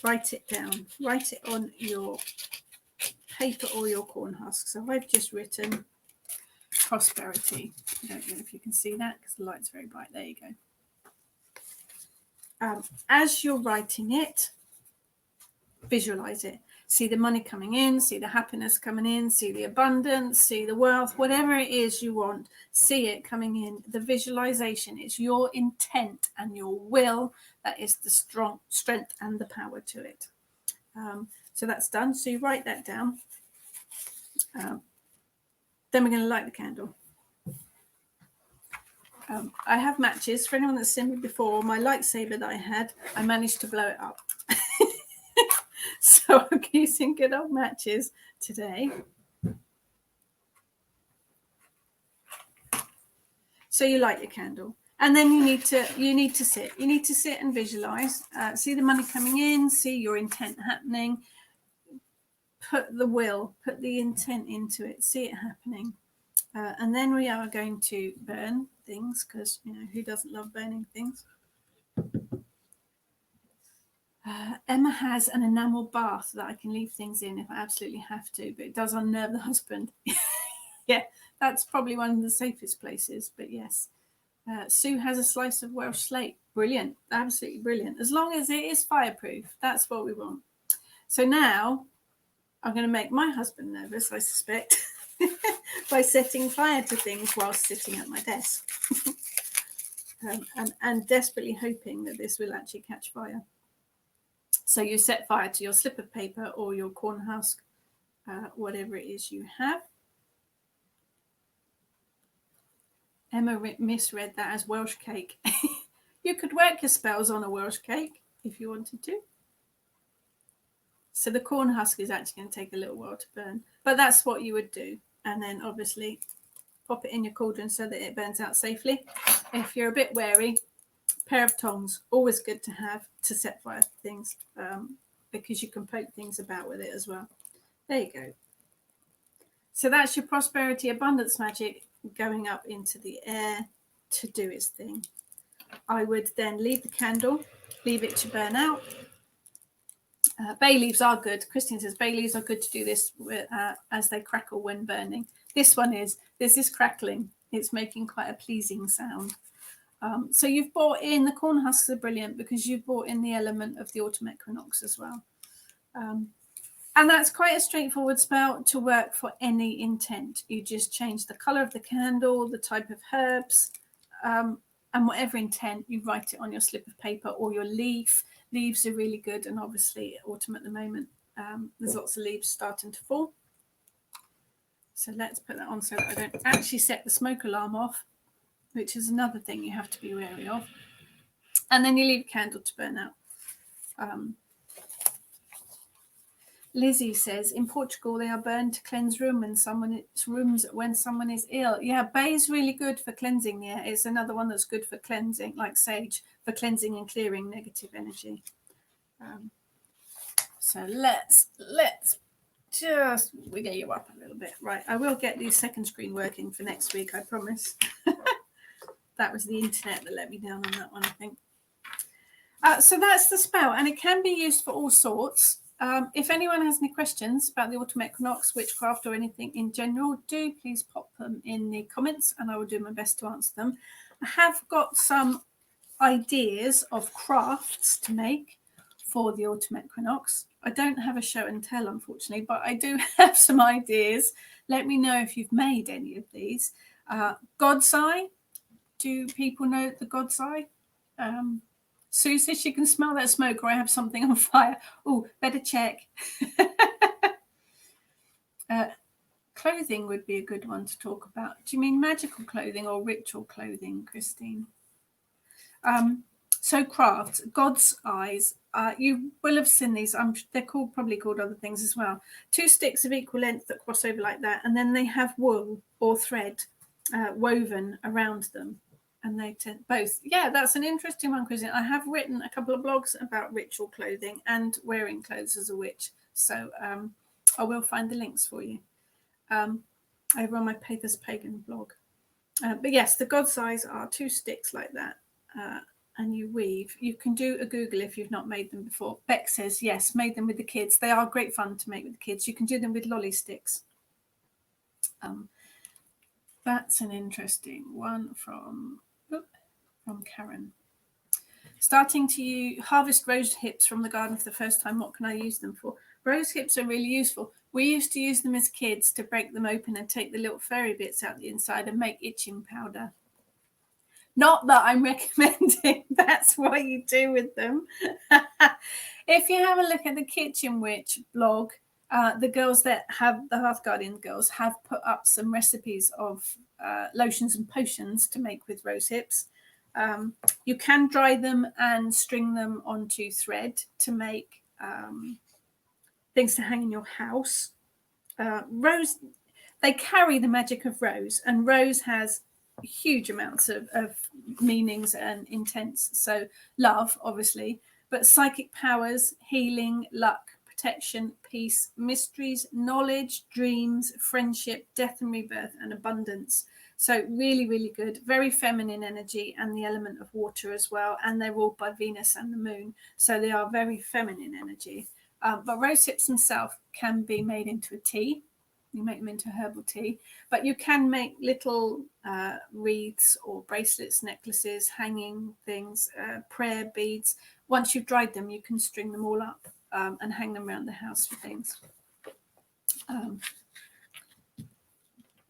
Write it down. Write it on your paper or your corn husk. So I've just written prosperity. I don't know if you can see that because the light's very bright. There you go. As you're writing it, visualize it. See the money coming in, see the happiness coming in, see the abundance, see the wealth, whatever it is you want, see it coming in. The visualization is your intent and your will. That is the strong strength and the power to it. So that's done. So you write that down. Then we're going to light the candle. I have matches. For anyone that's seen me before, my lightsaber that I had, I managed to blow it up. So I'm using good old matches today. So you light your candle, and then you need to sit. You need to sit and visualize. See the money coming in. See your intent happening. Put the intent into it. See it happening, and then we are going to burn things because who doesn't love burning things. Emma has an enamel bath that I can leave things in if I absolutely have to, but it does unnerve the husband. Yeah, that's probably one of the safest places, but yes. Sue has a slice of Welsh slate. Brilliant, absolutely brilliant. As long as it is fireproof, that's what we want. So now I'm going to make my husband nervous, I suspect, by setting fire to things whilst sitting at my desk. And desperately hoping that this will actually catch fire. So you set fire to your slip of paper or your corn husk, whatever it is you have. Emma misread that as Welsh cake. You could work your spells on a Welsh cake if you wanted to. So the corn husk is actually going to take a little while to burn, but that's what you would do. And then obviously pop it in your cauldron so that it burns out safely. If you're a bit wary, pair of tongs, always good to have to set fire to things, because you can poke things about with it as well. There you go. So that's your prosperity abundance magic going up into the air to do its thing. I would then leave the candle, leave it to burn out. Bay leaves are good. Christine says bay leaves are good to do this with, as they crackle when burning. This is crackling. It's making quite a pleasing sound. So you've brought in, the corn husks are brilliant because you've brought in the element of the autumn equinox as well. And that's quite a straightforward spell to work for any intent. You just change the colour of the candle, the type of herbs, and whatever intent, you write it on your slip of paper or your leaf. Leaves are really good, and obviously autumn at the moment, there's lots of leaves starting to fall. So let's put that on so that I don't actually set the smoke alarm off, which is another thing you have to be wary of. And then you leave a candle to burn out. Lizzie says, in Portugal, they are burned to cleanse rooms when someone is ill. Yeah, bay is really good for cleansing. Yeah, it's another one that's good for cleansing, like sage, for cleansing and clearing negative energy. So let's just wiggle you up a little bit. Right, I will get the second screen working for next week, I promise. That was the internet that let me down on that one, I think. So that's the spell, and it can be used for all sorts. If anyone has any questions about the autumn equinox, witchcraft, or anything in general, do please pop them in the comments, and I will do my best to answer them. I have got some ideas of crafts to make for the autumn equinox. I don't have a show and tell, unfortunately, but I do have some ideas. Let me know if you've made any of these. God's eye. Do people know the God's eye? Sue says she can smell that smoke, or I have something on fire. Oh, better check. Clothing would be a good one to talk about. Do you mean magical clothing or ritual clothing, Christine? So crafts, God's eyes. You will have seen these. They're probably called other things as well. 2 sticks of equal length that cross over like that, and then they have wool or thread woven around them, and they tend both. Yeah, that's an interesting one, Christine. I have written a couple of blogs about ritual clothing and wearing clothes as a witch, so I will find the links for you over on my Pathos Pagan blog. But yes, the God's eyes are 2 sticks like that. And you weave. You can do a Google if you've not made them before. Beck says, yes, made them with the kids. They are great fun to make with the kids. You can do them with lolly sticks. That's an interesting one from Karen. Starting to harvest rose hips from the garden for the first time. What can I use them for? Rose hips are really useful. We used to use them as kids to break them open and take the little fairy bits out the inside and make itching powder. Not that I'm recommending that's what you do with them. If you have a look at the Kitchen Witch blog, the girls that have the Hearth Guardian girls have put up some recipes of lotions and potions to make with rose hips. You can dry them and string them onto thread to make things to hang in your house. Rose, they carry the magic of rose, and rose has huge amounts of meanings and intents. So love, obviously, but psychic powers, healing, luck, protection, peace, mysteries, knowledge, dreams, friendship, death and rebirth, and abundance. So really, really good. Very feminine energy, and the element of water as well. And they're ruled by Venus and the moon. So they are very feminine energy. But rose hips themselves can be made into a tea. You make them into herbal tea, but you can make little wreaths or bracelets, necklaces, hanging things, prayer beads. Once you've dried them, you can string them all up and hang them around the house for things.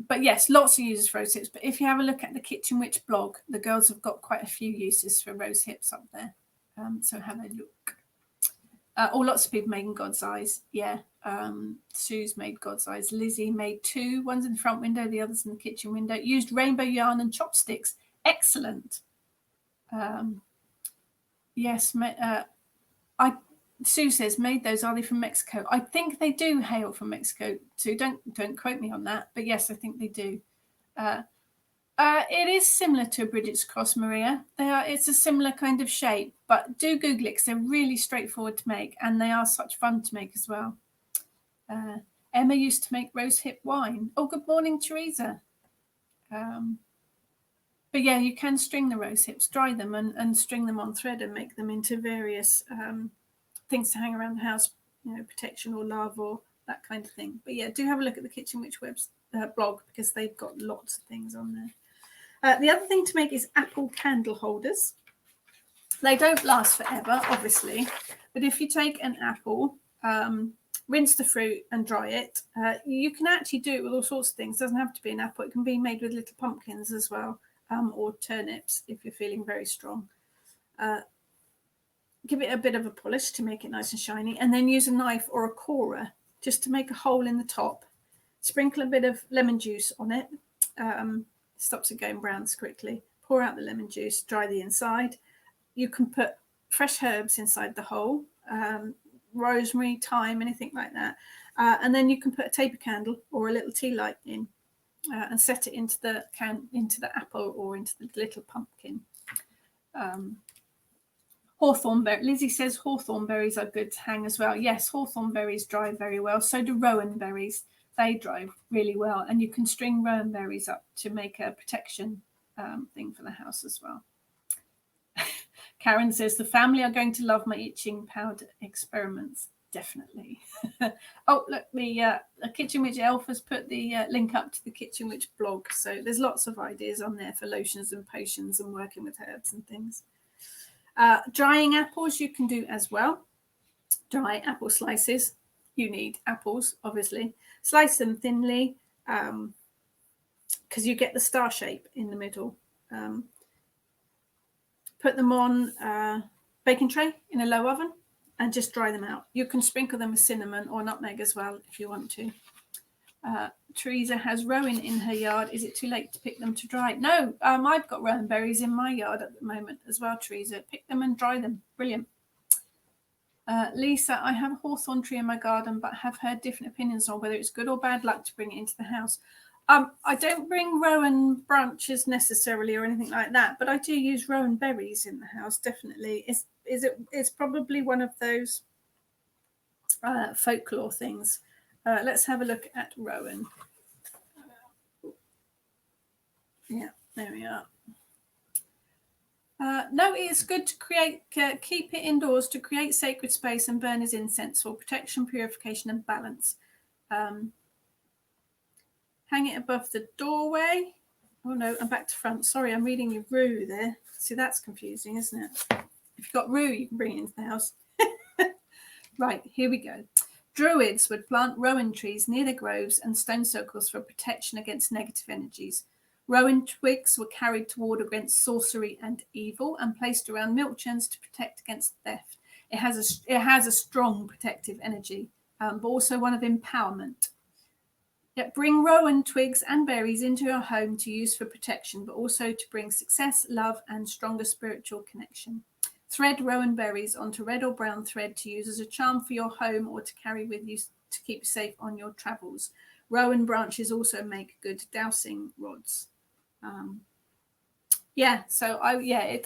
But yes, lots of uses for rose hips. But if you have a look at the Kitchen Witch blog, the girls have got quite a few uses for rose hips up there. So have a look. Lots of people making God's eyes. Yeah. Sue's made God's eyes. Lizzie made 2. One's in the front window, the other's in the kitchen window. Used rainbow yarn and chopsticks. Excellent. Yes. Sue says, made those. Are they from Mexico? I think they do hail from Mexico. Sue, don't quote me on that. But yes, I think they do. It is similar to a Bridget's cross, Maria. It's a similar kind of shape, but do Google it because they're really straightforward to make, and they are such fun to make as well. Emma used to make rose hip wine. Oh, good morning, Teresa. But yeah, you can string the rose hips, dry them, and string them on thread and make them into various things to hang around the house, protection or love or that kind of thing. But yeah, do have a look at the Kitchen Witch blog because they've got lots of things on there. The other thing to make is apple candle holders. They don't last forever, obviously, but if you take an apple, rinse the fruit and dry it, you can actually do it with all sorts of things. It doesn't have to be an apple. It can be made with little pumpkins as well, or turnips if you're feeling very strong. Give it a bit of a polish to make it nice and shiny, and then use a knife or a corer just to make a hole in the top. Sprinkle a bit of lemon juice on it. Stops it going brown quickly. Pour out the lemon juice, dry the inside. You can put fresh herbs inside the hole, rosemary, thyme, anything like that. And then you can put a taper candle or a little tea light in and set it into the apple or into the little pumpkin. Hawthorn berry. Lizzie says hawthorn berries are good to hang as well. Yes, hawthorn berries dry very well. So do rowan berries. They dry really well, and you can string rowan berries up to make a protection thing for the house as well. Karen says the family are going to love my itching powder experiments. definitely. Oh, look, the Kitchen Witch Elf has put the link up to the Kitchen Witch blog. So there's lots of ideas on there for lotions and potions and working with herbs and things. Drying apples you can do as well. Dry apple slices. You need apples, obviously. Slice them thinly because you get the star shape in the middle. Put them on a baking tray in a low oven and just dry them out. You can sprinkle them with cinnamon or nutmeg as well if you want to. Teresa has rowan in her yard. Is it too late to pick them to dry? No, I've got rowan berries in my yard at the moment as well, Teresa. Pick them and dry them. Brilliant. Lisa, I have a hawthorn tree in my garden, but have heard different opinions on whether it's good or bad luck to bring it into the house. I don't bring rowan branches necessarily or anything like that, but I do use rowan berries in the house, definitely. It's probably one of those folklore things. Let's have a look at rowan. Yeah, there we are. No, it's good to keep it indoors to create sacred space and burn as incense for protection, purification, and balance. Hang it above the doorway. Oh no, I'm back to front. Sorry, I'm reading your rue there. See, that's confusing, isn't it? If you've got rue, you can bring it into the house. Right, here we go. Druids would plant rowan trees near the groves and stone circles for protection against negative energies. Rowan twigs were carried to ward against sorcery and evil and placed around milk churns to protect against theft. It has a strong protective energy, but also one of empowerment. Yet bring rowan twigs and berries into your home to use for protection, but also to bring success, love, and stronger spiritual connection. Thread rowan berries onto red or brown thread to use as a charm for your home or to carry with you to keep safe on your travels. Rowan branches also make good dowsing rods. I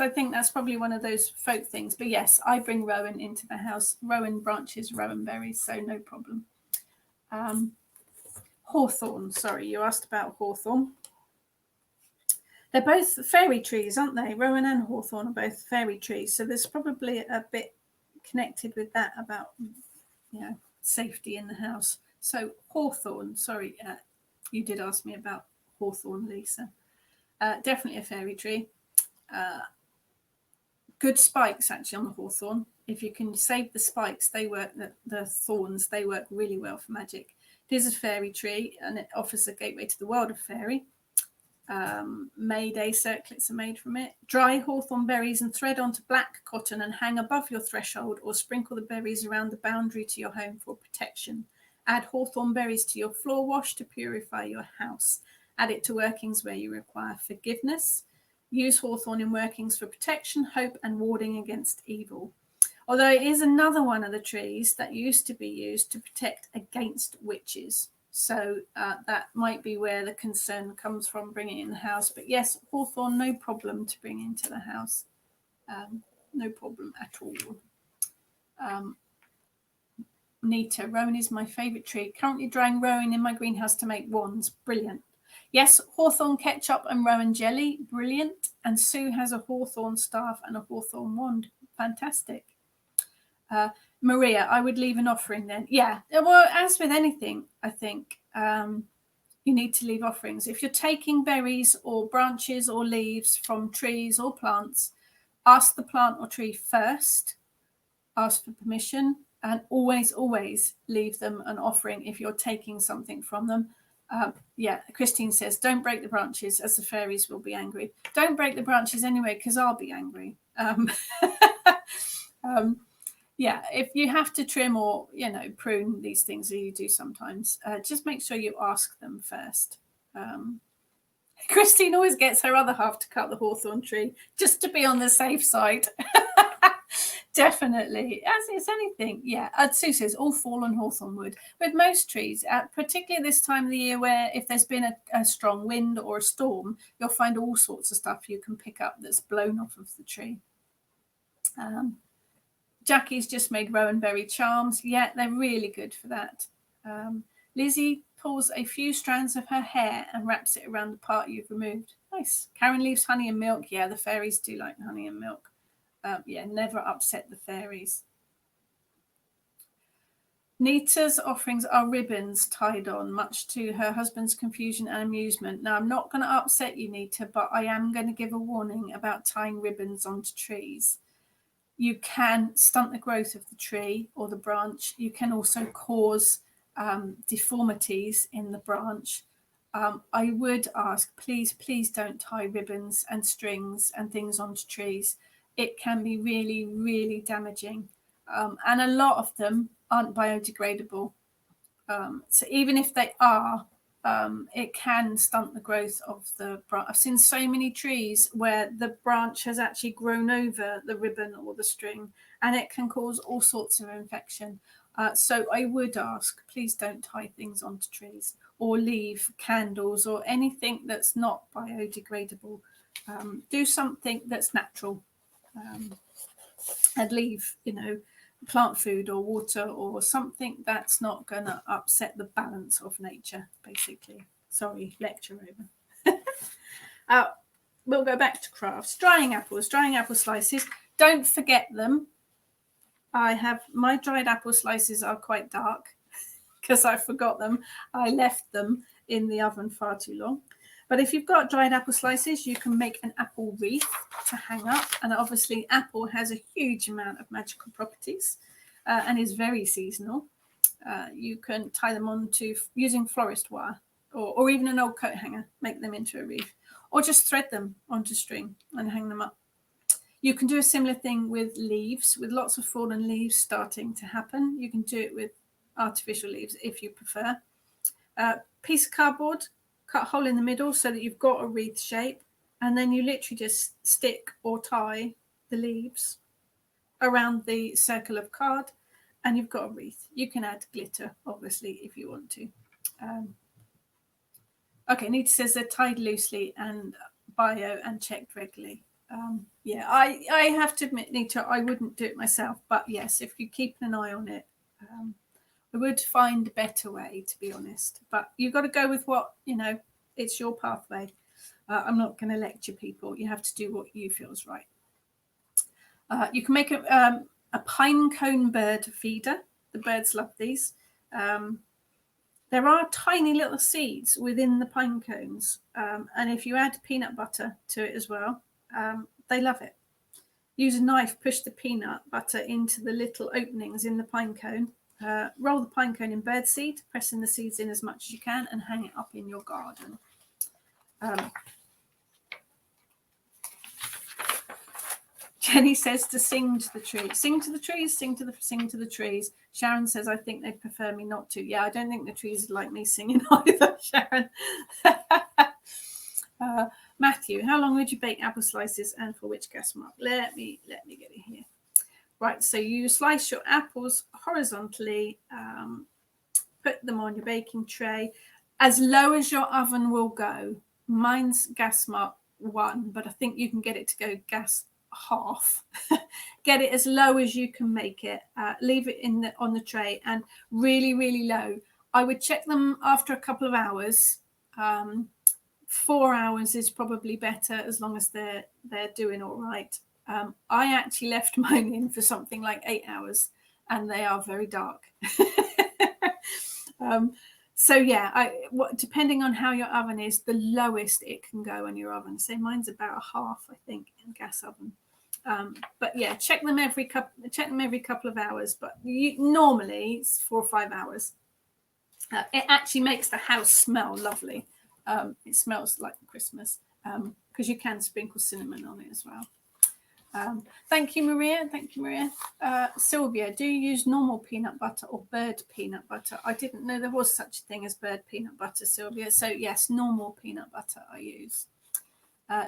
think that's probably one of those folk things. But yes, I bring rowan into the house. Rowan branches, rowan berries, so no problem. Hawthorn. Sorry, you asked about hawthorn. They're both fairy trees, aren't they? Rowan and hawthorn are both fairy trees. So there's probably a bit connected with that about, safety in the house. So hawthorn, sorry, you did ask me about hawthorn, Lisa. Definitely a fairy tree. Good spikes actually on the hawthorn. If you can save the spikes, they work, the thorns, they work really well for magic. It is a fairy tree and it offers a gateway to the world of fairy. Mayday circlets are made from it. Dry hawthorn berries and thread onto black cotton and hang above your threshold or sprinkle the berries around the boundary to your home for protection. Add hawthorn berries to your floor wash to purify your house. Add it to workings where you require forgiveness. Use hawthorn in workings for protection, hope, and warding against evil. Although it is another one of the trees that used to be used to protect against witches. So that might be where the concern comes from bringing it in the house. But yes, hawthorn, no problem to bring into the house. No problem at all. Nita, rowan is my favourite tree. Currently drying rowan in my greenhouse to make wands. Brilliant. Yes, hawthorn ketchup and rowan jelly. Brilliant. And Sue has a hawthorn staff and a hawthorn wand. Fantastic. Maria, I would leave an offering then. Yeah, well, as with anything, I think you need to leave offerings. If you're taking berries or branches or leaves from trees or plants, ask the plant or tree first. Ask for permission. And always leave them an offering if you're taking something from them. Christine says, don't break the branches as the fairies will be angry. Don't break the branches anyway, because I'll be angry. If you have to trim or, prune these things, as you do sometimes, just make sure you ask them first. Christine always gets her other half to cut the hawthorn tree, just to be on the safe side. Definitely, as it's anything. Yeah, Sue says all fallen hawthorn wood. With most trees, particularly this time of the year where if there's been a strong wind or a storm, you'll find all sorts of stuff you can pick up that's blown off of the tree. Jackie's just made rowan berry charms. Yeah, they're really good for that. Lizzie pulls a few strands of her hair and wraps it around the part you've removed. Nice. Karen leaves honey and milk. Yeah, the fairies do like honey and milk. Never upset the fairies. Nita's offerings are ribbons tied on, much to her husband's confusion and amusement. Now, I'm not going to upset you, Nita, but I am going to give a warning about tying ribbons onto trees. You can stunt the growth of the tree or the branch. You can also cause deformities in the branch. I would ask, please don't tie ribbons and strings and things onto trees. It can be really, really damaging. And a lot of them aren't biodegradable. So even if they are, it can stunt the growth of the branch. I've seen so many trees where the branch has actually grown over the ribbon or the string, and it can cause all sorts of infection. So I would ask, please don't tie things onto trees or leave candles or anything that's not biodegradable. Do something that's natural, and leave, plant food or water or something that's not going to upset the balance of nature, basically. Sorry, lecture over. We'll go back to crafts. Drying apple slices. Don't forget them. I have my dried apple slices are quite dark because I forgot them. I left them in the oven far too long. But if you've got dried apple slices, you can make an apple wreath to hang up. And obviously, apple has a huge amount of magical properties and is very seasonal. You can tie them onto using florist wire or even an old coat hanger, make them into a wreath, or just thread them onto string and hang them up. You can do a similar thing with leaves, with lots of fallen leaves starting to happen. You can do it with artificial leaves if you prefer. Piece of cardboard, cut a hole in the middle so that you've got a wreath shape, and then you literally just stick or tie the leaves around the circle of card, and you've got a wreath. You can add glitter, obviously, if you want to. Okay, Nita says they're tied loosely and bio and checked regularly. Yeah, I have to admit, Nita, I wouldn't do it myself, but yes, if you keep an eye on it, I would find a better way, to be honest. But you've got to go with what, it's your pathway. I'm not going to lecture people. You have to do what you feel is right. You can make a pine cone bird feeder. The birds love these. There are tiny little seeds within the pine cones. And if you add peanut butter to it as well, they love it. Use a knife, push the peanut butter into the little openings in the pine cone. Roll the pine cone in birdseed, pressing the seeds in as much as you can, and hang it up in your garden. Jenny says to sing to the trees. Sing to the trees, sing to the trees. Sharon says, I think they prefer me not to. Yeah, I don't think the trees like me singing either, Sharon. Matthew, how long would you bake apple slices and for which gas mark? Let me get it here. Right, so you slice your apples horizontally, put them on your baking tray as low as your oven will go. Mine's gas mark 1, but I think you can get it to go gas half. Get it as low as you can make it. Leave it on the tray and really, really low. I would check them after a couple of hours. 4 hours is probably better as long as they're doing all right. I actually left mine in for something like 8 hours, and they are very dark. So yeah, depending on how your oven is, the lowest it can go on your oven. So mine's about a half, I think, in gas oven. But yeah, check them every couple of hours. But normally it's 4 or 5 hours. It actually makes the house smell lovely. It smells like Christmas because you can sprinkle cinnamon on it as well. Thank you, Maria. Sylvia, do you use normal peanut butter or bird peanut butter? I didn't know there was such a thing as bird peanut butter, Sylvia. So yes, normal peanut butter I use.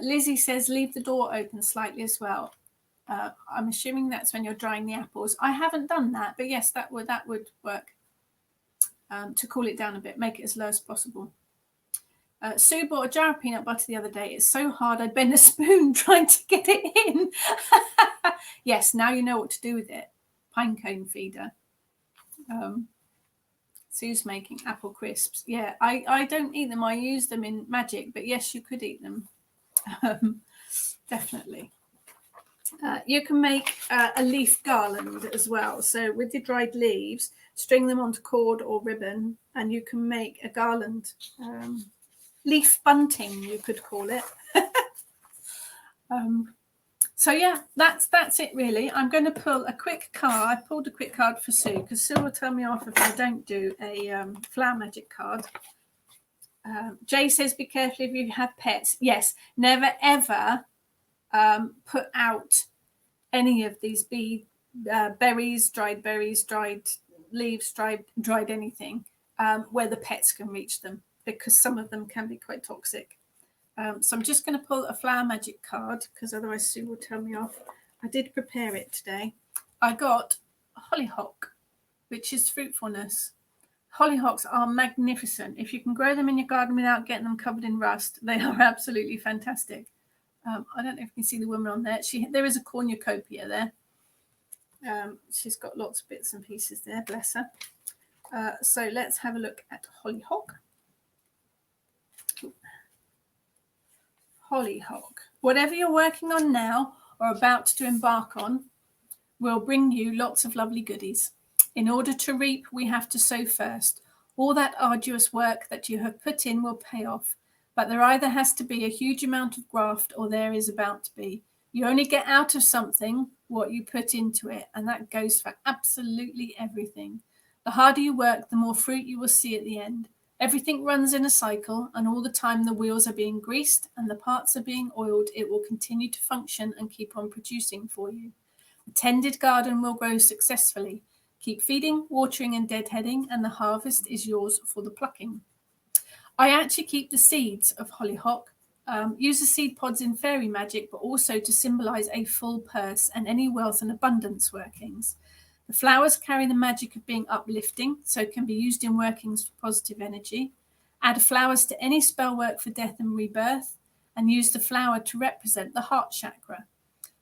Lizzie says leave the door open slightly as well. I'm assuming that's when you're drying the apples. I haven't done that, but yes, that would work to cool it down a bit, make it as low as possible. Sue bought a jar of peanut butter the other day. It's so hard I bend a spoon trying to get it in. Yes, now you know what to do with it. Pine cone feeder. Sue's making apple crisps. Yeah, I don't eat them. I use them in magic, but yes, you could eat them. Definitely. You can make a leaf garland as well. So with your dried leaves, string them onto cord or ribbon, and you can make a garland. Leaf bunting, you could call it. So yeah, that's it really. I'm going to pull a quick card. I pulled a quick card for Sue because Sue will tell me off if I don't do a flower magic card. Jay says, be careful if you have pets. Yes, never ever put out any of these berries, dried leaves, dried anything where the pets can reach them, because some of them can be quite toxic. So I'm just going to pull a flower magic card because otherwise Sue will tell me off. I did prepare it today. I got hollyhock, which is fruitfulness. Hollyhocks are magnificent. If you can grow them in your garden without getting them covered in rust, they are absolutely fantastic. I don't know if you can see the woman on there. There is a cornucopia there. She's got lots of bits and pieces there, bless her. So let's have a look at hollyhock. Hollyhock. Whatever you're working on now or about to embark on will bring you lots of lovely goodies. In order to reap, we have to sow first. All that arduous work that you have put in will pay off. But there either has to be a huge amount of graft or there is about to be. You only get out of something what you put into it, and that goes for absolutely everything. The harder you work, the more fruit you will see at the end. Everything runs in a cycle, and all the time the wheels are being greased and the parts are being oiled, it will continue to function and keep on producing for you. A tended garden will grow successfully. Keep feeding, watering, and deadheading, and the harvest is yours for the plucking. I actually keep the seeds of hollyhock. Use the seed pods in fairy magic, but also to symbolize a full purse and any wealth and abundance workings. The flowers carry the magic of being uplifting, so can be used in workings for positive energy. Add flowers to any spell work for death and rebirth, and use the flower to represent the heart chakra.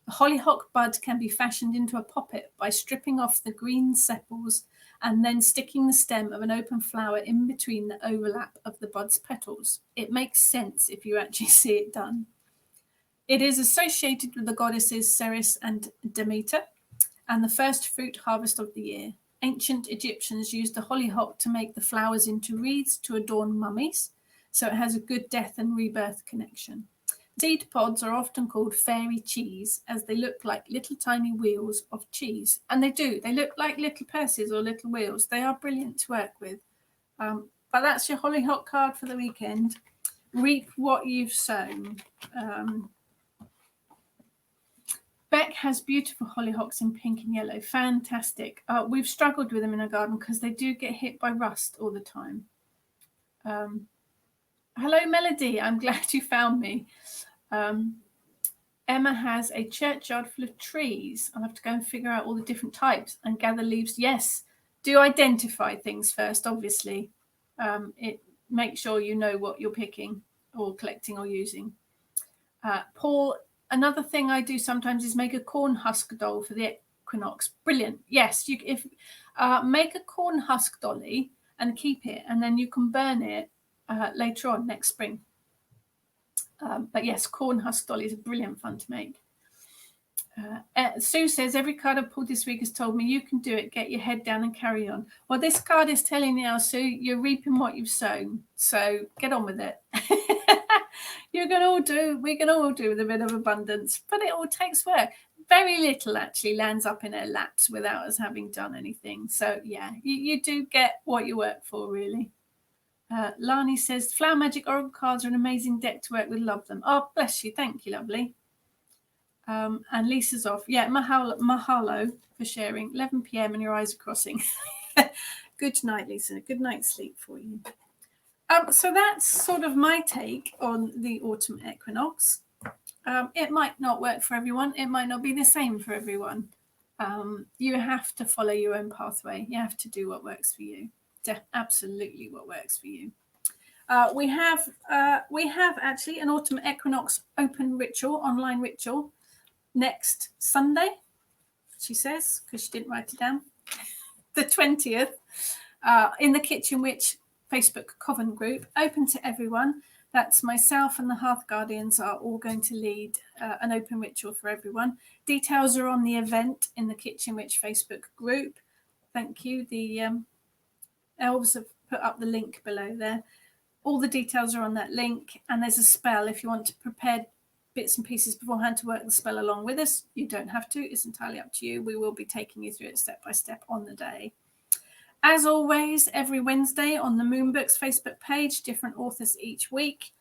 The hollyhock bud can be fashioned into a poppet by stripping off the green sepals and then sticking the stem of an open flower in between the overlap of the bud's petals. It makes sense if you actually see it done. It is associated with the goddesses Ceres and Demeter and the first fruit harvest of the year. Ancient Egyptians used the hollyhock to make the flowers into wreaths to adorn mummies, so it has a good death and rebirth connection. Seed pods are often called fairy cheese as they look like little tiny wheels of cheese. And they do. They look like little purses or little wheels. They are brilliant to work with. But that's your hollyhock card for the weekend. Reap what you've sown. Beck has beautiful hollyhocks in pink and yellow. Fantastic. We've struggled with them in our garden because they do get hit by rust all the time. Hello, Melody. I'm glad you found me. Emma has a churchyard full of trees. I'll have to go and figure out all the different types and gather leaves. Yes, do identify things first, obviously. Make sure you know what you're picking or collecting or using. Paul, another thing I do sometimes is make a corn husk doll for the equinox. Brilliant. Yes, make a corn husk dolly and keep it, and then you can burn it later on next spring. But yes, corn husk dollies are brilliant fun to make. Sue says, every card I've pulled this week has told me you can do it. Get your head down and carry on. Well, this card is telling you now, Sue, you're reaping what you've sown. So get on with it. We can all do with a bit of abundance, but it all takes work. Very little actually lands up in our laps without us having done anything. So yeah, you do get what you work for, really. Lani says, Flower Magic Oracle cards are an amazing deck to work with. Love them. Oh, bless you. Thank you, lovely. And Lisa's off. Yeah, mahalo for sharing. 11 p.m. and your eyes are crossing. Good night, Lisa. Good night's sleep for you. So that's sort of my take on the autumn equinox. It might not work for everyone. It might not be the same for everyone. You have to follow your own pathway. You have to do what works for you. Absolutely what works for you. We have actually an autumn equinox open ritual, online ritual, next Sunday, she says, because she didn't write it down, the 20th, in the Kitchen Witch Facebook Coven group, open to everyone. That's myself and the Hearth Guardians are all going to lead an open ritual for everyone. Details are on the event in the Kitchen Witch Facebook group. Thank you. The elves have put up the link below there. All the details are on that link, and there's a spell if you want to prepare bits and pieces beforehand to work the spell along with us. You don't have to. It's entirely up to you. We will be taking you through it step by step on the day. As always, every Wednesday on the Moonbooks Facebook page, different authors each week.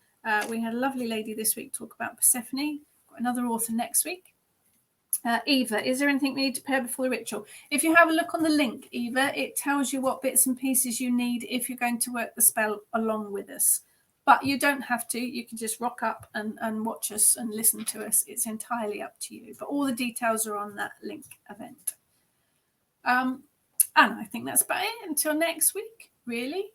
We had a lovely lady this week talk about Persephone. Got another author next week. Eva, is there anything we need to prepare before the ritual? If you have a look on the link, Eva, it tells you what bits and pieces you need if you're going to work the spell along with us. But you don't have to. You can just rock up and watch us and listen to us. It's entirely up to you. But all the details are on that link event. And I think that's about it until next week, really.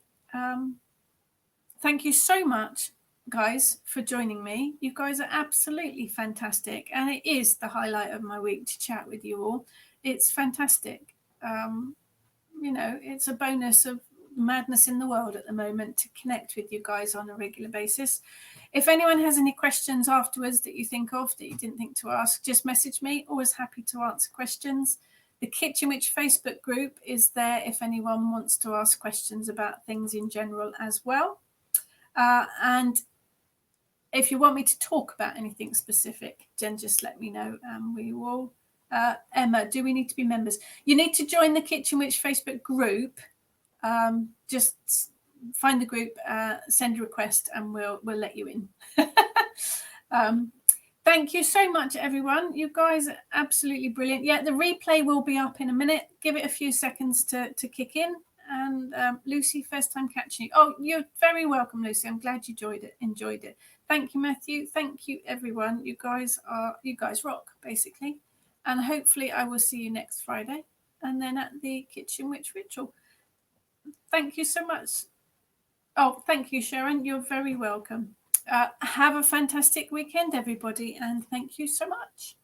Thank you so much, guys, for joining me. You guys are absolutely fantastic. And it is the highlight of my week to chat with you all. It's fantastic. It's a bonus of madness in the world at the moment to connect with you guys on a regular basis. If anyone has any questions afterwards that you think of that you didn't think to ask, just message me. Always happy to answer questions. The Kitchen Witch Facebook group is there if anyone wants to ask questions about things in general as well. And if you want me to talk about anything specific, then just let me know and we will. Emma, do we need to be members? You need to join the Kitchen Witch Facebook group. Just find the group, send a request, and we'll let you in. Thank you so much, everyone. You guys are absolutely brilliant. Yeah, the replay will be up in a minute. Give it a few seconds to kick in. And Lucy, first time catching you. Oh, you're very welcome, Lucy. I'm glad you enjoyed it. Thank you, Matthew. Thank you, everyone. You guys rock, basically. And hopefully I will see you next Friday. And then at the Kitchen Witch Ritual. Thank you so much. Oh, thank you, Sharon. You're very welcome. Have a fantastic weekend, everybody, and thank you so much.